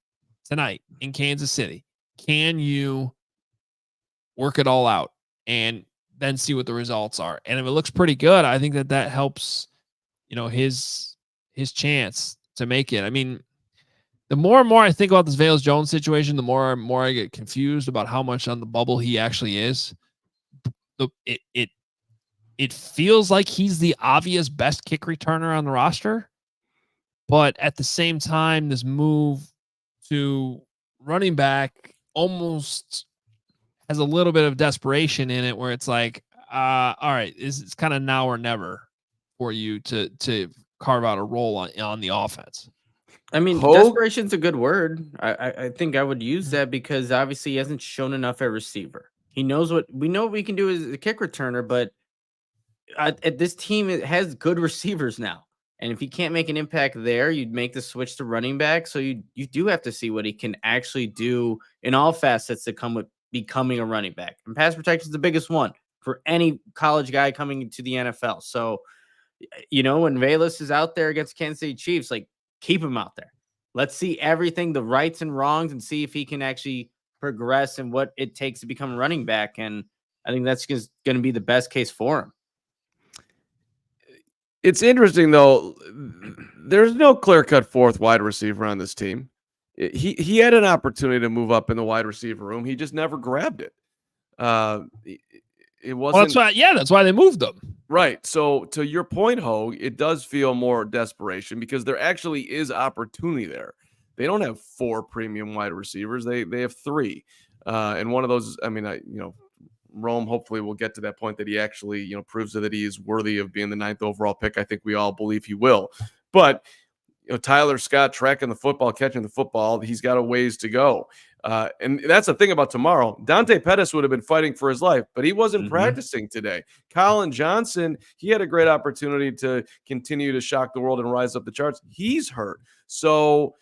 tonight in Kansas City. Can you work it all out and then see what the results are? And if it looks pretty good, I think that helps, his chance to make it. I mean, the more and more I think about this Velus Jones situation, the more and more I get confused about how much on the bubble he actually is. It feels like he's the obvious best kick returner on the roster, but at the same time, this move to running back almost has a little bit of desperation in it, where it's like, all right, it's kind of now or never for you to carve out a role on the offense.
I mean, desperation's a good word. I think I would use that because obviously he hasn't shown enough at receiver. We know what we can do as a kick returner, but at this team, it has good receivers now. And if he can't make an impact there, you'd make the switch to running back. So you do have to see what he can actually do in all facets that come with becoming a running back. And pass protection is the biggest one for any college guy coming into the NFL. So, when Velus is out there against Kansas City Chiefs, like, keep him out there. Let's see everything, the rights and wrongs, and see if he can actually progress and what it takes to become a running back. And I think that's just going to be the best case for him.
It's interesting, though. There's no clear-cut fourth wide receiver on this team. He had an opportunity to move up in the wide receiver room. He just never grabbed it. It wasn't.
Well, that's why they moved them.
Right. So to your point, Hoge, it does feel more desperation because there actually is opportunity there. They don't have 4 premium wide receivers. They have 3. And one of those, Rome hopefully will get to that point that he actually, proves that he is worthy of being the 9th overall pick. I think we all believe he will. But Tyler Scott tracking the football, catching the football, he's got a ways to go. And that's the thing about tomorrow. Dante Pettis would have been fighting for his life, but he wasn't practicing today. Colin Johnson, he had a great opportunity to continue to shock the world and rise up the charts. He's hurt. So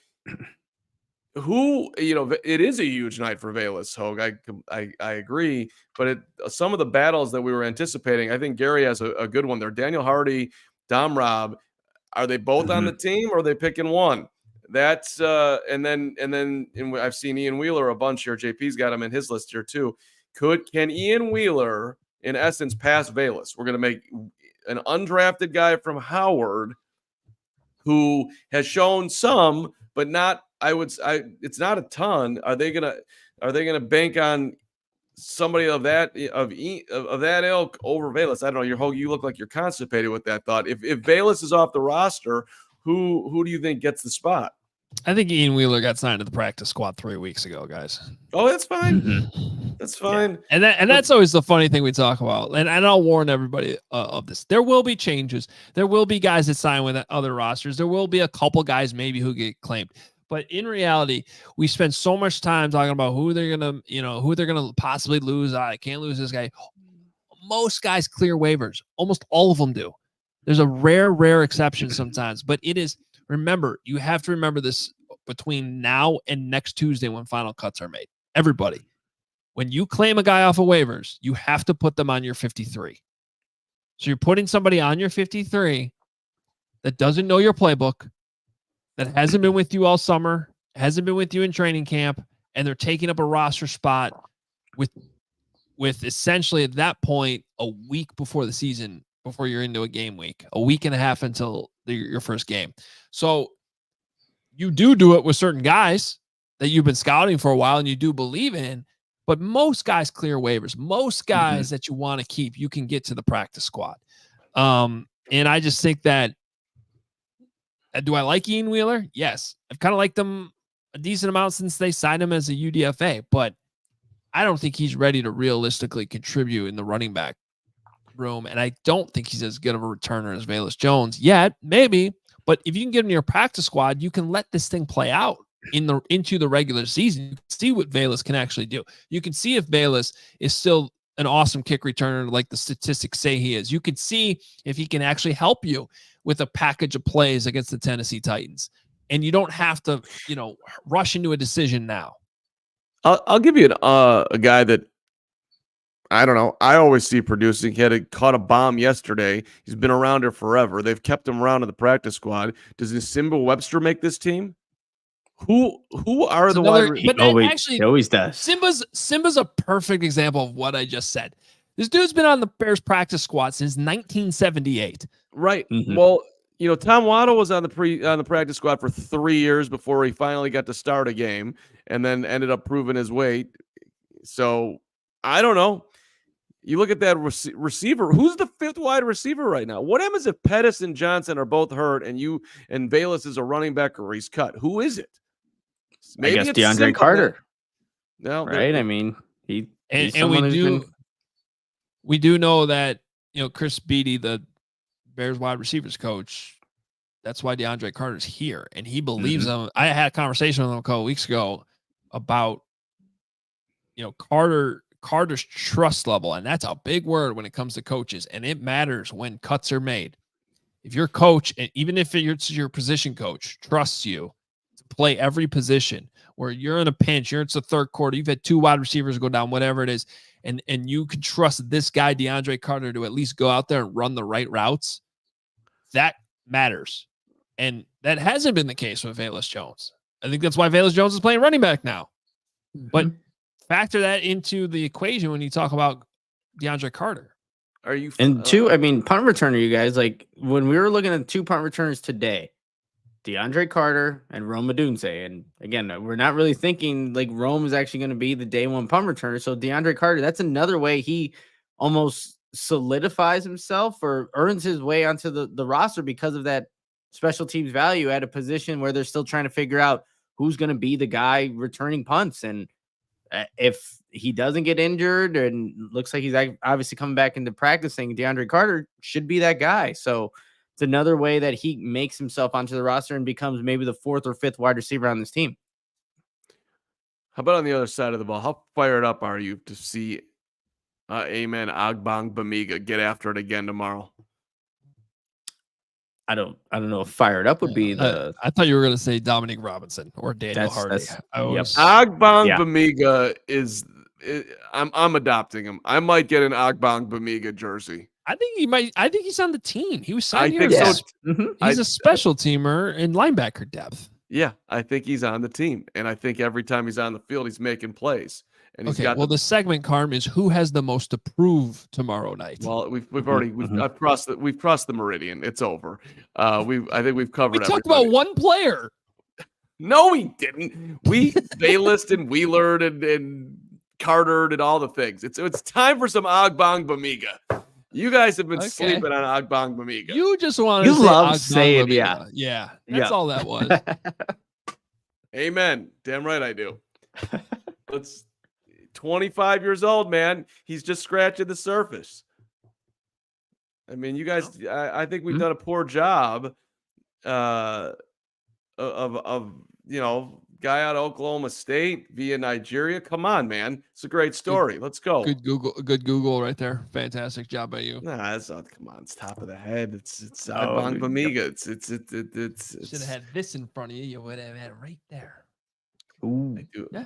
it is a huge night for Velus, Hoge. I agree. But some of the battles that we were anticipating, I think Gary has a good one there. Daniel Hardy, Dom Robb, are they both on the team or are they picking one? That's and then I've seen Ian Wheeler a bunch here. JP's got him in his list here too. Can Ian Wheeler in essence pass Velus? We're going to make an undrafted guy from Howard who has shown some, but not. It's not a ton. Are they gonna bank on somebody of that ilk over Velus? I don't know. You look like you're constipated with that thought. If Velus is off the roster, who do you think gets the spot?
I think Ian Wheeler got signed to the practice squad 3 weeks ago, guys.
Oh, that's fine.
Mm-hmm.
That's fine.
Yeah. And that's always the funny thing we talk about. And I'll warn everybody of this. There will be changes. There will be guys that sign with other rosters. There will be a couple guys maybe who get claimed. But in reality, we spend so much time talking about who they're gonna possibly lose. I can't lose this guy. Most guys clear waivers. Almost all of them do. There's a rare exception sometimes, but it is. Remember, you have to remember this between now and next Tuesday when final cuts are made. Everybody, when you claim a guy off of waivers, you have to put them on your 53. So you're putting somebody on your 53 that doesn't know your playbook, that hasn't been with you all summer, hasn't been with you in training camp, and they're taking up a roster spot with essentially at that point a week before the season, before you're into a game week, a week and a half until your first game. So you do it with certain guys that you've been scouting for a while and you do believe in, but most guys clear waivers. Most guys that you want to keep, you can get to the practice squad. And I just think that, do I like Ian Wheeler? Yes. I've kind of liked him a decent amount since they signed him as a UDFA, but I don't think he's ready to realistically contribute in the running back room. And I don't think he's as good of a returner as Velus Jones yet, maybe. But if you can get him to your practice squad, you can let this thing play out into the regular season. You can see what Velus can actually do. You can see if Velus is still an awesome kick returner like the statistics say he is. You can see if he can actually help you with a package of plays against the Tennessee Titans. And you don't have to, rush into a decision now.
I'll give you a guy that, I don't know, I always see producing. He caught a bomb yesterday. He's been around here forever. They've kept him around in the practice squad. Does Nsimba Webster make this team? Who are the wide receivers?
He always does.
Simba's a perfect example of what I just said. This dude's been on the Bears practice squad since 1978.
Right. Well, Tom Waddle was on the practice squad for 3 years before he finally got to start a game, and then ended up proving his weight. So I don't know. You look at that receiver. Who's the fifth wide receiver right now? What happens if Pettis and Johnson are both hurt and Velus is a running back or he's cut? Who is it?
Maybe I guess DeAndre Carter.
No,
right? I mean, we
do know that Chris Beatty, the Bears wide receivers coach, that's why DeAndre Carter's here, and he believes him. I had a conversation with him a couple weeks ago about Carter's trust level, and that's a big word when it comes to coaches, and it matters when cuts are made. If your coach, and even if it's your position coach, trusts you to play every position, where you're in a pinch, it's the third quarter, you've had 2 wide receivers go down, whatever it is, and you can trust this guy, DeAndre Carter, to at least go out there and run the right routes, that matters. And that hasn't been the case with Velus Jones. I think that's why Velus Jones is playing running back now. But factor that into the equation when you talk about DeAndre Carter.
And punt returner, you guys, like when we were looking at 2 punt returners today, DeAndre Carter and Rome Odunze. And again, we're not really thinking like Rome is actually going to be the day 1 punt returner. So DeAndre Carter, that's another way he almost solidifies himself or earns his way onto the roster because of that special teams value at a position where they're still trying to figure out who's going to be the guy returning punts. And if he doesn't get injured and looks like he's obviously coming back into practicing, DeAndre Carter should be that guy. So it's another way that he makes himself onto the roster and becomes maybe the 4th or 5th wide receiver on this team.
How about on the other side of the ball? How fired up are you to see Amen Agbang Bamiga get after it again tomorrow?
I don't know if fired up would be the.
I thought you were going to say Dominic Robinson or Daniel Hardy.
Agbang Bamiga is. I'm adopting him. I might get an Agbang Bamiga jersey.
I think he might. I think he's on the team. He was signed here.
So.
He's a special teamer in linebacker depth.
Yeah, I think he's on the team, and I think every time he's on the field, he's making plays. And he's got
the segment, Carm, is who has the most to prove tomorrow night.
Well, we've crossed the meridian. It's over. I think we've covered.
We talked about one player.
No, we didn't. We Velus and Wheeler and Carter and all the things. It's time for some Agbang Bamiga. You guys have been sleeping on Agbang Bamiga.
You just want to
love saying
yeah. That's all that was.
Amen. Damn right I do. It's 25 years old, man. He's just scratching the surface. I mean, you guys, I think we've done a poor job of guy out of Oklahoma State via Nigeria. Come on, man. It's a great story. Let's go.
Good Google right there. Fantastic job by you.
Nah, that's not, come on. It's top of the head. It's Agbong Bamiga. It's
Should have had this in front of you. You would have had it right there.
Ooh.
Yeah.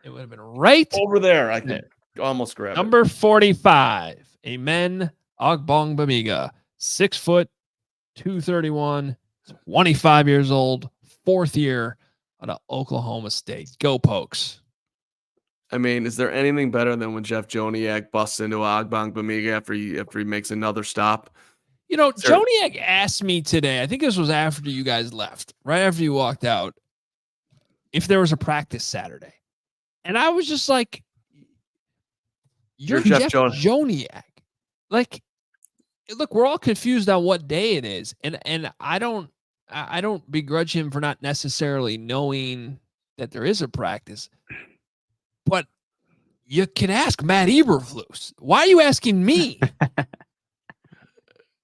It would have been right
over there. I could almost grab
number 45. Amen. Agbong Bamiga. 6 foot, 231, 25 years old, 4th year out of Oklahoma State. Go Pokes.
I mean, is there anything better than when Jeff Joniak busts into Agbong Bamiga after he makes another stop?
You know, Joniak asked me today, I think this was after you guys left, right after you walked out, if there was a practice Saturday. And I was just like, you're Jeff Joniak. Like, look, we're all confused on what day it is. And I don't begrudge him for not necessarily knowing that there is a practice. But you can ask Matt Eberflus. Why are you asking me?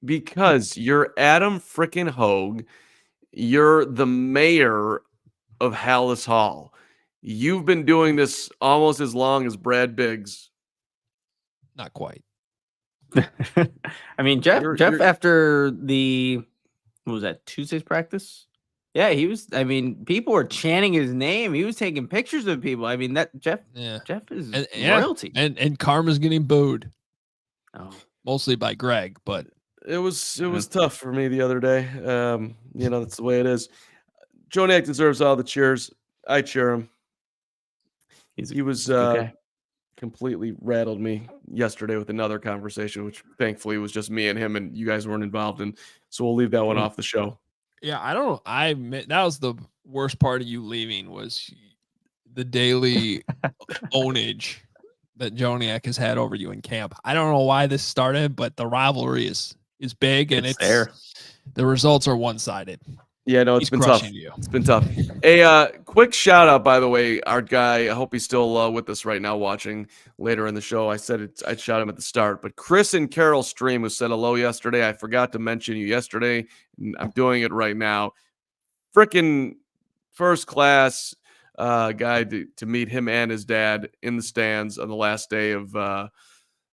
Because you're Adam frickin' Hoge. You're the mayor of Hallis Hall. You've been doing this almost as long as Brad Biggs.
Not quite.
I mean, Jeff after the, what was that, Tuesday's practice? Yeah, he was, I mean, people were chanting his name. He was taking pictures of people. I mean, that Jeff is royalty.
And Karma's getting booed.
Oh.
Mostly by Greg, but
it was tough for me the other day. That's the way it is. Joniak deserves all the cheers. I cheer him. He was completely rattled me yesterday with another conversation, which thankfully was just me and him, and you guys weren't involved in. So we'll leave that one off the show.
Yeah, I don't know. I admit that was the worst part of you leaving was the daily ownage that Joniak has had over you in camp. I don't know why this started, but the rivalry is big, and it's there. The results are one-sided.
Yeah, no, it's been tough. It's been tough. A quick shout out, by the way, our guy. I hope he's still with us right now, watching later in the show. I said I'd shout him at the start, but Chris and Carol Stream, who said hello yesterday. I forgot to mention you yesterday. I'm doing it right now. Freaking first class guy to meet him and his dad in the stands on the last day of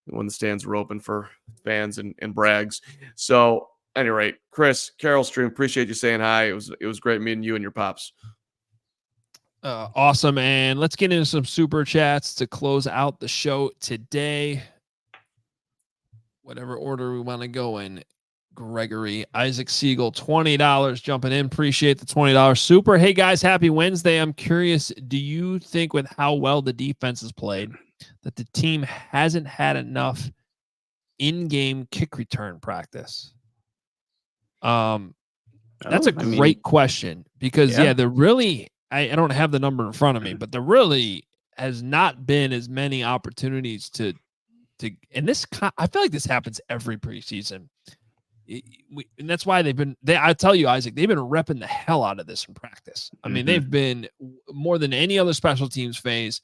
when the stands were open for fans and brags. So. At any rate, Chris, Carol Stream, appreciate you saying hi. It was great meeting you and your pops.
Awesome. And let's get into some super chats to close out the show today. Whatever order we want to go in. Gregory, Isaac Siegel, $20 jumping in. Appreciate the $20 super. Hey guys, happy Wednesday. I'm curious, do you think with how well the defense has played that the team hasn't had enough in-game kick return practice? That's a great question because they're really, I don't have the number in front of me, but there really has not been as many opportunities to, and this, I feel like this happens every preseason. And that's why I tell you, Isaac, they've been repping the hell out of this in practice. I mean, they've been more than any other special teams phase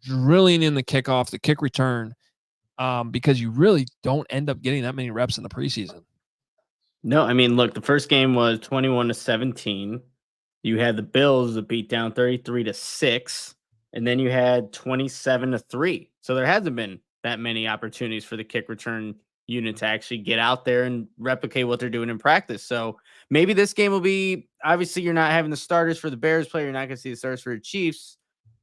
drilling in the kickoff, the kick return, because you really don't end up getting that many reps in the preseason.
No, I mean, look, the first game was 21-17. You had the Bills that beat down 33-6, and then you had 27-3. So there hasn't been that many opportunities for the kick return unit to actually get out there and replicate what they're doing in practice. So maybe this game will be, obviously you're not having the starters for the Bears play. You're not going to see the starters for the Chiefs.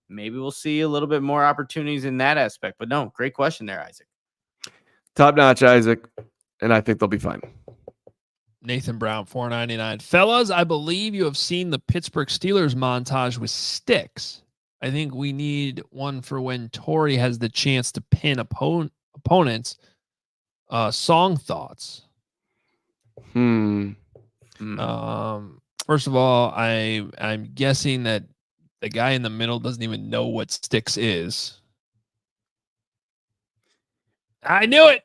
Maybe we'll see a little bit more opportunities in that aspect. But no, great question there, Isaac.
Top notch, Isaac. And I think they'll be fine.
Nathan Brown, $4.99. Fellas, I believe you have seen the Pittsburgh Steelers montage with sticks. I think we need one for when Torrey has the chance to pin opponents. Song thoughts.
First
of all, I'm guessing that the guy in the middle doesn't even know what sticks is. I knew it.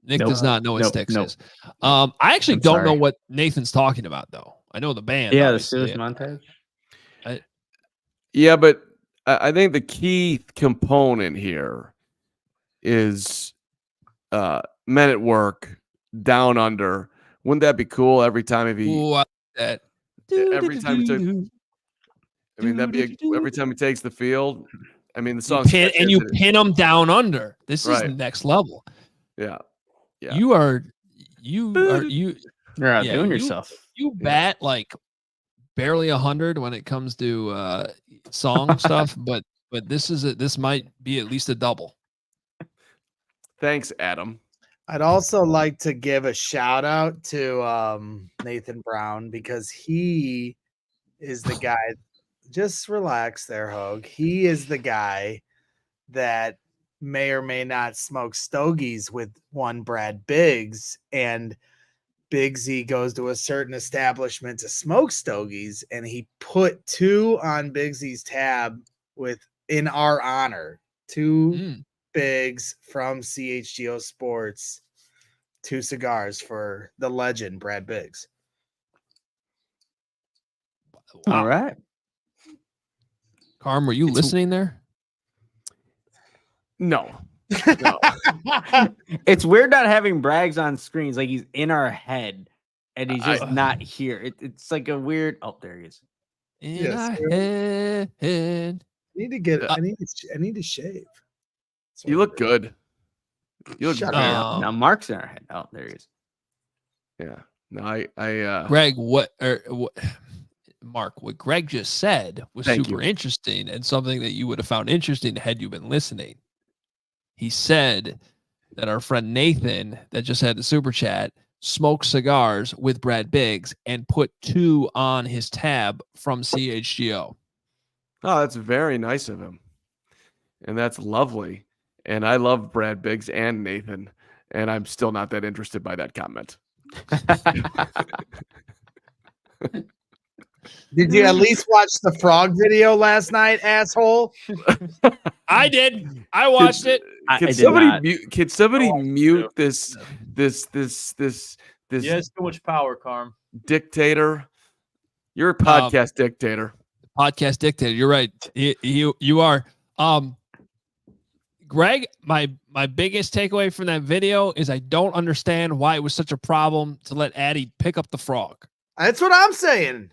Nick does not know what Sticks is. I actually don't know what Nathan's talking about, though. I know the band.
Yeah, the Steelers montage.
Yeah, but I think the key component here is men at work, down under. Wouldn't that be cool every time if he
that
every time he took I mean every time he takes the field. I mean the song
you pin him down under. This is
Right.
next level.
Yeah.
You're
You're outdoing yourself.
You bat like barely 100 when it comes to song stuff, but this might be at least a double.
Thanks, Adam.
I'd also like to give a shout out to Nathan Brown because he is the guy. Just relax there, Hoge. He is the guy that may or may not smoke stogies with one Brad Biggs, and Biggsy goes to a certain establishment to smoke stogies, and he put 2 on Biggsy's tab in our honor. 2 Biggs from CHGO Sports, 2 cigars for the legend Brad Biggs.
Wow.
All right.
Carm, were you listening there?
No.
It's weird not having Braggs on screens. Like he's in our head and he's just not here. It's like a weird. Oh, there he is.
In our head.
I need to shave.
You look good. You look
Shut
good.
up.
Now Mark's in our head. Oh, there he is.
Yeah. No, I
Greg, Mark, what Greg just said was super interesting and something that you would have found interesting had you been listening. He said that our friend Nathan that just had the super chat smoked cigars with Brad Biggs and put 2 on his tab from CHGO.
Oh, that's very nice of him. And that's lovely. And I love Brad Biggs and Nathan, and I'm still not that interested by that comment.
Did you at least watch the frog video last night, asshole?
I did. I watched it.
Can somebody mute this
He has too much power, Carm.
dictator? You're a podcast dictator.
Podcast dictator. You're right. You are. Greg, my biggest takeaway from that video is I don't understand why it was such a problem to let Addie pick up the frog.
That's what I'm saying.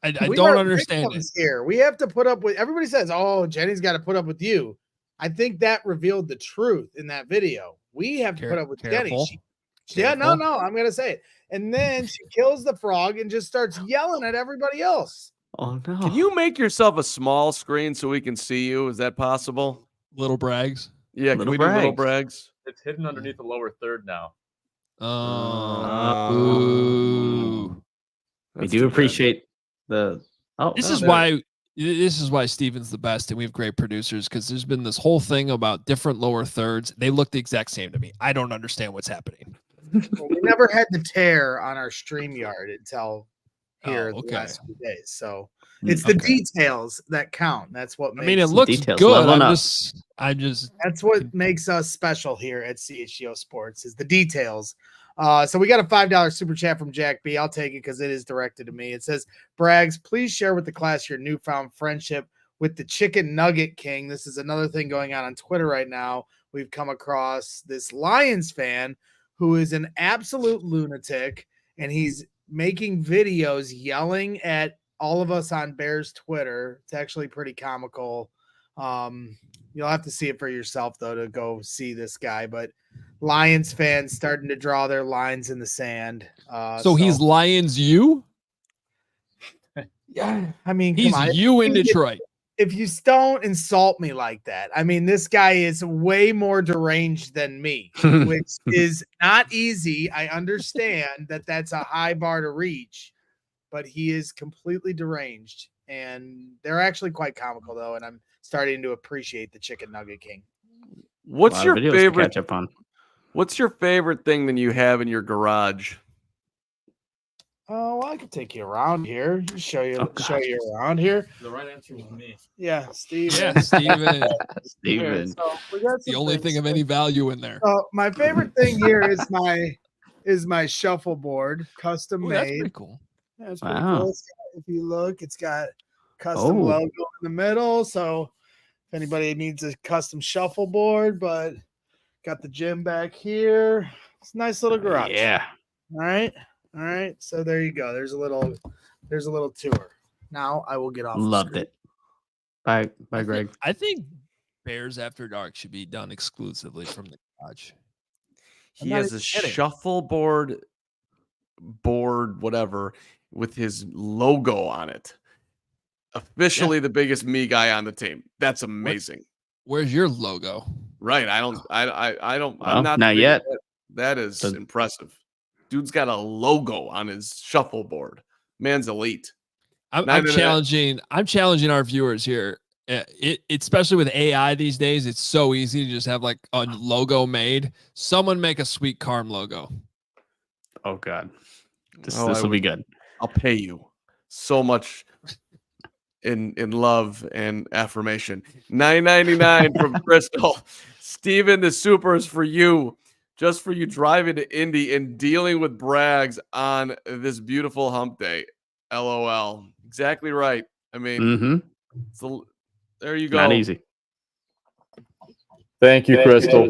I don't understand it.
Here, we have to put up with. Everybody says, "Oh, Jenny's got to put up with you." I think that revealed the truth in that video. We have to put up with Jenny. No, I'm gonna say it. And then she kills the frog and just starts yelling at everybody else.
Oh no!
Can you make yourself a small screen so we can see you? Is that possible?
Little Braggs.
Yeah, can we do little Braggs?
It's hidden underneath the lower third now.
We do appreciate the.
This is why Steven's the best, and we have great producers because there's been this whole thing about different lower thirds. They look the exact same to me. I don't understand what's happening.
Well, we never had the tear on our StreamYard until here the last few days. So it's the details that count. That's what makes
it looks good. I'm just
that's what makes us special here at CHGO Sports is the details. So we got a $5 super chat from Jack B. I'll take it because it is directed to me. It says, Braggs, please share with the class your newfound friendship with the Chicken Nugget King. This is another thing going on Twitter right now. We've come across this Lions fan who is an absolute lunatic, and he's making videos yelling at all of us on Bears Twitter. It's actually pretty comical. You'll have to see it for yourself, though, to go see this guy. But Lions fans starting to draw their lines in the sand.
So he's Lions you?
Yeah, I mean,
he's you in Detroit.
If you don't insult me like that, I mean, this guy is way more deranged than me, which is not easy. I understand that that's a high bar to reach, but he is completely deranged, and they're actually quite comical though. And I'm starting to appreciate the Chicken Nugget King.
What's your favorite? What's your favorite thing that you have in your garage?
Oh, well, I could take you around here. Show you around here.
The right answer was me.
Yeah, Steven.
Yeah, Steven.
Steven.
So we got
the only thing of any value in there.
So my favorite thing here is my shuffleboard, custom made.
That's pretty cool.
Yeah, it's pretty cool. If you look, it's got custom logo in the middle. So if anybody needs a custom shuffleboard, but got the gym back here. It's a nice little garage.
Yeah.
All right. So there you go. There's a little tour. Now I will get off.
Loved it. Bye, Greg.
I think Bears After Dark should be done exclusively from the garage.
He has a shuffleboard board, whatever, with his logo on it. Officially the biggest me guy on the team. That's amazing.
Where's your logo?
Right. I'm
not yet.
That is impressive. Dude's got a logo on his shuffleboard. Man's elite.
I'm challenging our viewers here. Especially with AI these days, it's so easy to just have like a logo made. Someone make a sweet Carm logo.
Oh God, this will be good.
I'll pay you so much in love and affirmation. $9.99 from Crystal. Steven, the super is for you. Just for you driving to Indy and dealing with Braggs on this beautiful hump day. LOL. Exactly right. I mean, there you go.
Not easy.
Thank you, Crystal.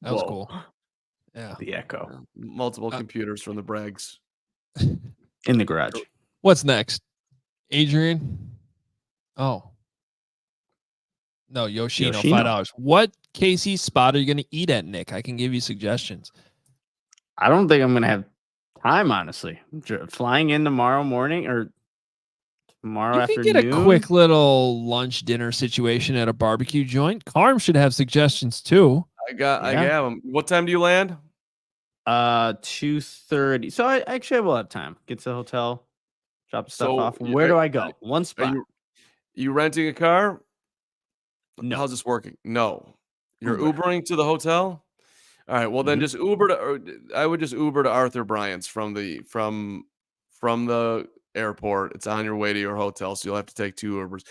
That was cool. Yeah.
The echo.
Multiple computers from the Braggs.
In the garage.
What's next? Adrian? Oh. No, Yoshino. $5. What KC spot are you going to eat at, Nick? I can give you suggestions.
I don't think I'm going to have time, honestly. Flying in tomorrow morning or tomorrow afternoon.
You can get a quick little lunch dinner situation at a barbecue joint. Carm should have suggestions too.
I got them. What time do you land?
2:30. So I actually will have time. Get to the hotel, drop the stuff off. Where do I go? One spot.
You renting a car?
No.
How's this working? No. You're Ubering to the hotel? All right. Well, then just Uber I would just Uber to Arthur Bryant's from the airport. It's on your way to your hotel, so you'll have to take 2 Ubers.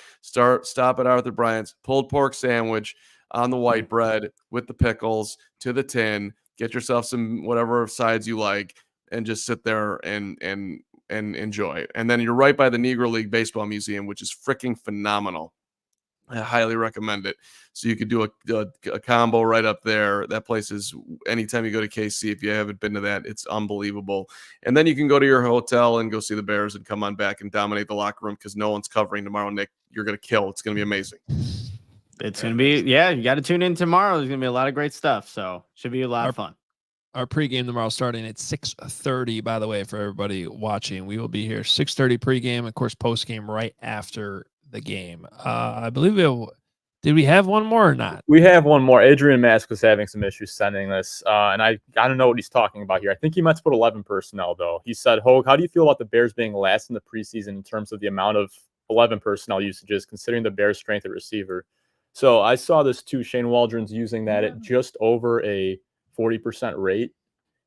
Stop at Arthur Bryant's, pulled pork sandwich on the white bread with the pickles to the tin. Get yourself some whatever sides you like, and just sit there and enjoy. And then you're right by the Negro League Baseball Museum, which is freaking phenomenal. I highly recommend it. So you could do a combo right up there. That place is, anytime you go to KC, if you haven't been to that, it's unbelievable. And then you can go to your hotel and go see the Bears and come on back and dominate the locker room because no one's covering tomorrow, Nick. You're going to kill. It's going to be amazing.
It's going to be, you got to tune in tomorrow. There's going to be a lot of great stuff. So should be a lot of fun.
Our pregame tomorrow starting at 6:30, by the way, for everybody watching. We will be here 6:30 pregame, of course, postgame right after the game. I believe did we have one more or not?
We have one more. Adrian Mask was having some issues sending this, and I don't know what he's talking about here. I think he meant to put 11 personnel, though. He said, Hoge, how do you feel about the Bears being last in the preseason in terms of the amount of 11 personnel usages, considering the Bears' strength at receiver? So I saw this too. Shane Waldron's using that at just over a 40% rate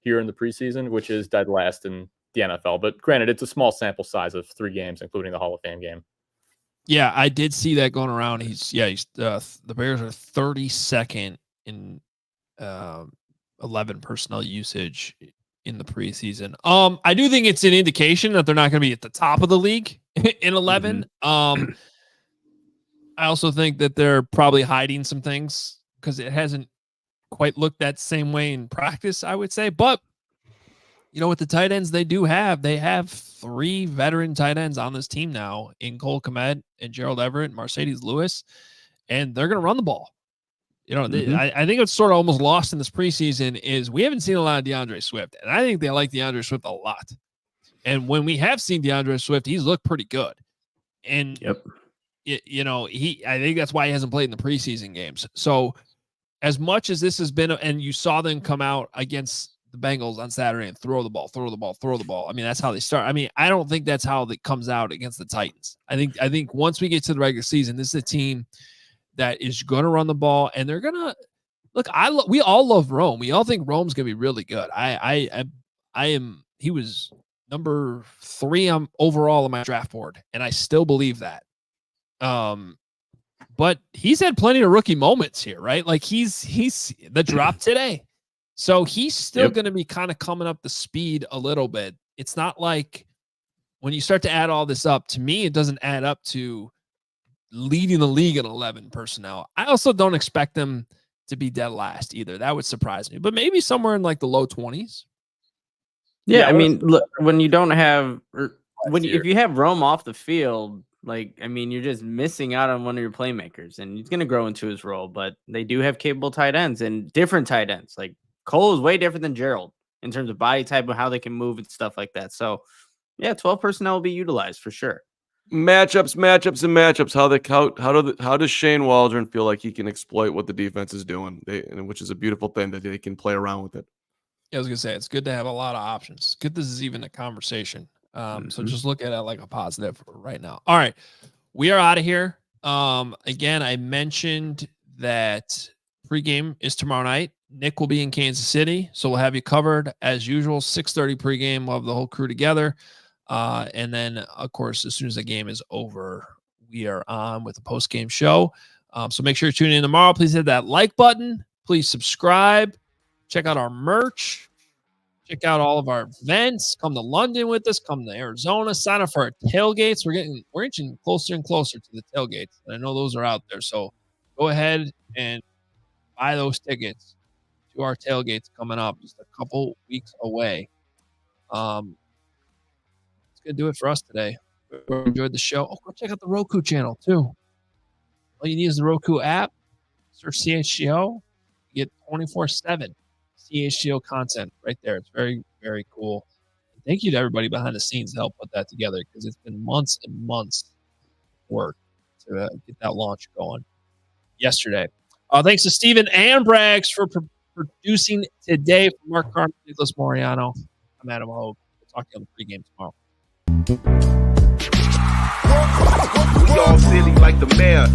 here in the preseason, which is dead last in the NFL. But granted, it's a small sample size of 3 games, including the Hall of Fame game.
Yeah, I did see that going around. The Bears are 32nd in 11 personnel usage in the preseason. I do think it's an indication that they're not going to be at the top of the league in 11. I also think that they're probably hiding some things because it hasn't quite looked that same way in practice, I would say. But with the tight ends they have 3 veteran tight ends on this team now in Cole Kmet and Gerald Everett and Mercedes Lewis, and they're going to run the ball. I think it's sort of almost lost in this preseason is we haven't seen a lot of DeAndre Swift, and I think they like DeAndre Swift a lot. And when we have seen DeAndre Swift, he's looked pretty good. And I think that's why he hasn't played in the preseason games. So as much as this has been, and you saw them come out against the Bengals on Saturday and throw the ball. I mean, that's how they start. I mean, I don't think that's how it comes out against the Titans. I think once we get to the regular season, this is a team that is going to run the ball, and they're going to look. We all love Rome. We all think Rome's going to be really good. He was number 3 overall on my draft board, and I still believe that. But he's had plenty of rookie moments here, right? Like he's the drop today. So he's still going to be kind of coming up the speed a little bit it's not like when you start to add all this up, to me, it doesn't add up to leading the league in 11 personnel. I also don't expect them to be dead last either. That would surprise me, but maybe somewhere in like the low 20s.
Yeah, I mean, look, when you don't have, if you have Rome off the field, like, I mean, you're just missing out on one of your playmakers, and he's going to grow into his role. But they do have capable tight ends and different tight ends. Like Cole is way different than Gerald in terms of body type and how they can move and stuff like that. So, yeah, 12 personnel will be utilized for sure.
Matchups. How does Shane Waldron feel like he can exploit what the defense is doing? Which is a beautiful thing that they can play around with it.
Yeah, I was gonna say it's good to have a lot of options. Good, this is even a conversation. So just look at it like a positive right now. All right, we are out of here. Again, I mentioned that pregame is tomorrow night. Nick will be in Kansas City, so we'll have you covered as usual. 6:30 pregame. We'll have the whole crew together. And then, of course, as soon as the game is over, we are on with the post-game show. So make sure you tune in tomorrow. Please hit that like button. Please subscribe. Check out our merch. Check out all of our events. Come to London with us. Come to Arizona. Sign up for our tailgates. We're inching closer and closer to the tailgates. And I know those are out there. So go ahead and buy those tickets to our tailgates coming up just a couple weeks away. Gonna do it for us today. We enjoyed the show. Oh, go check out the Roku channel too. All you need is the Roku app. Search CHGO. You get 24/7 CHGO content right there. It's very, very cool. And thank you to everybody behind the scenes to help put that together, because it's been months and months work to get that launch going yesterday. Thanks to Steven and Braggs for producing today. For Mark Carman, Nicholas Moreano, I'm Adam Hoge. We'll talk to you on the pregame tomorrow.
We all silly like the mayor.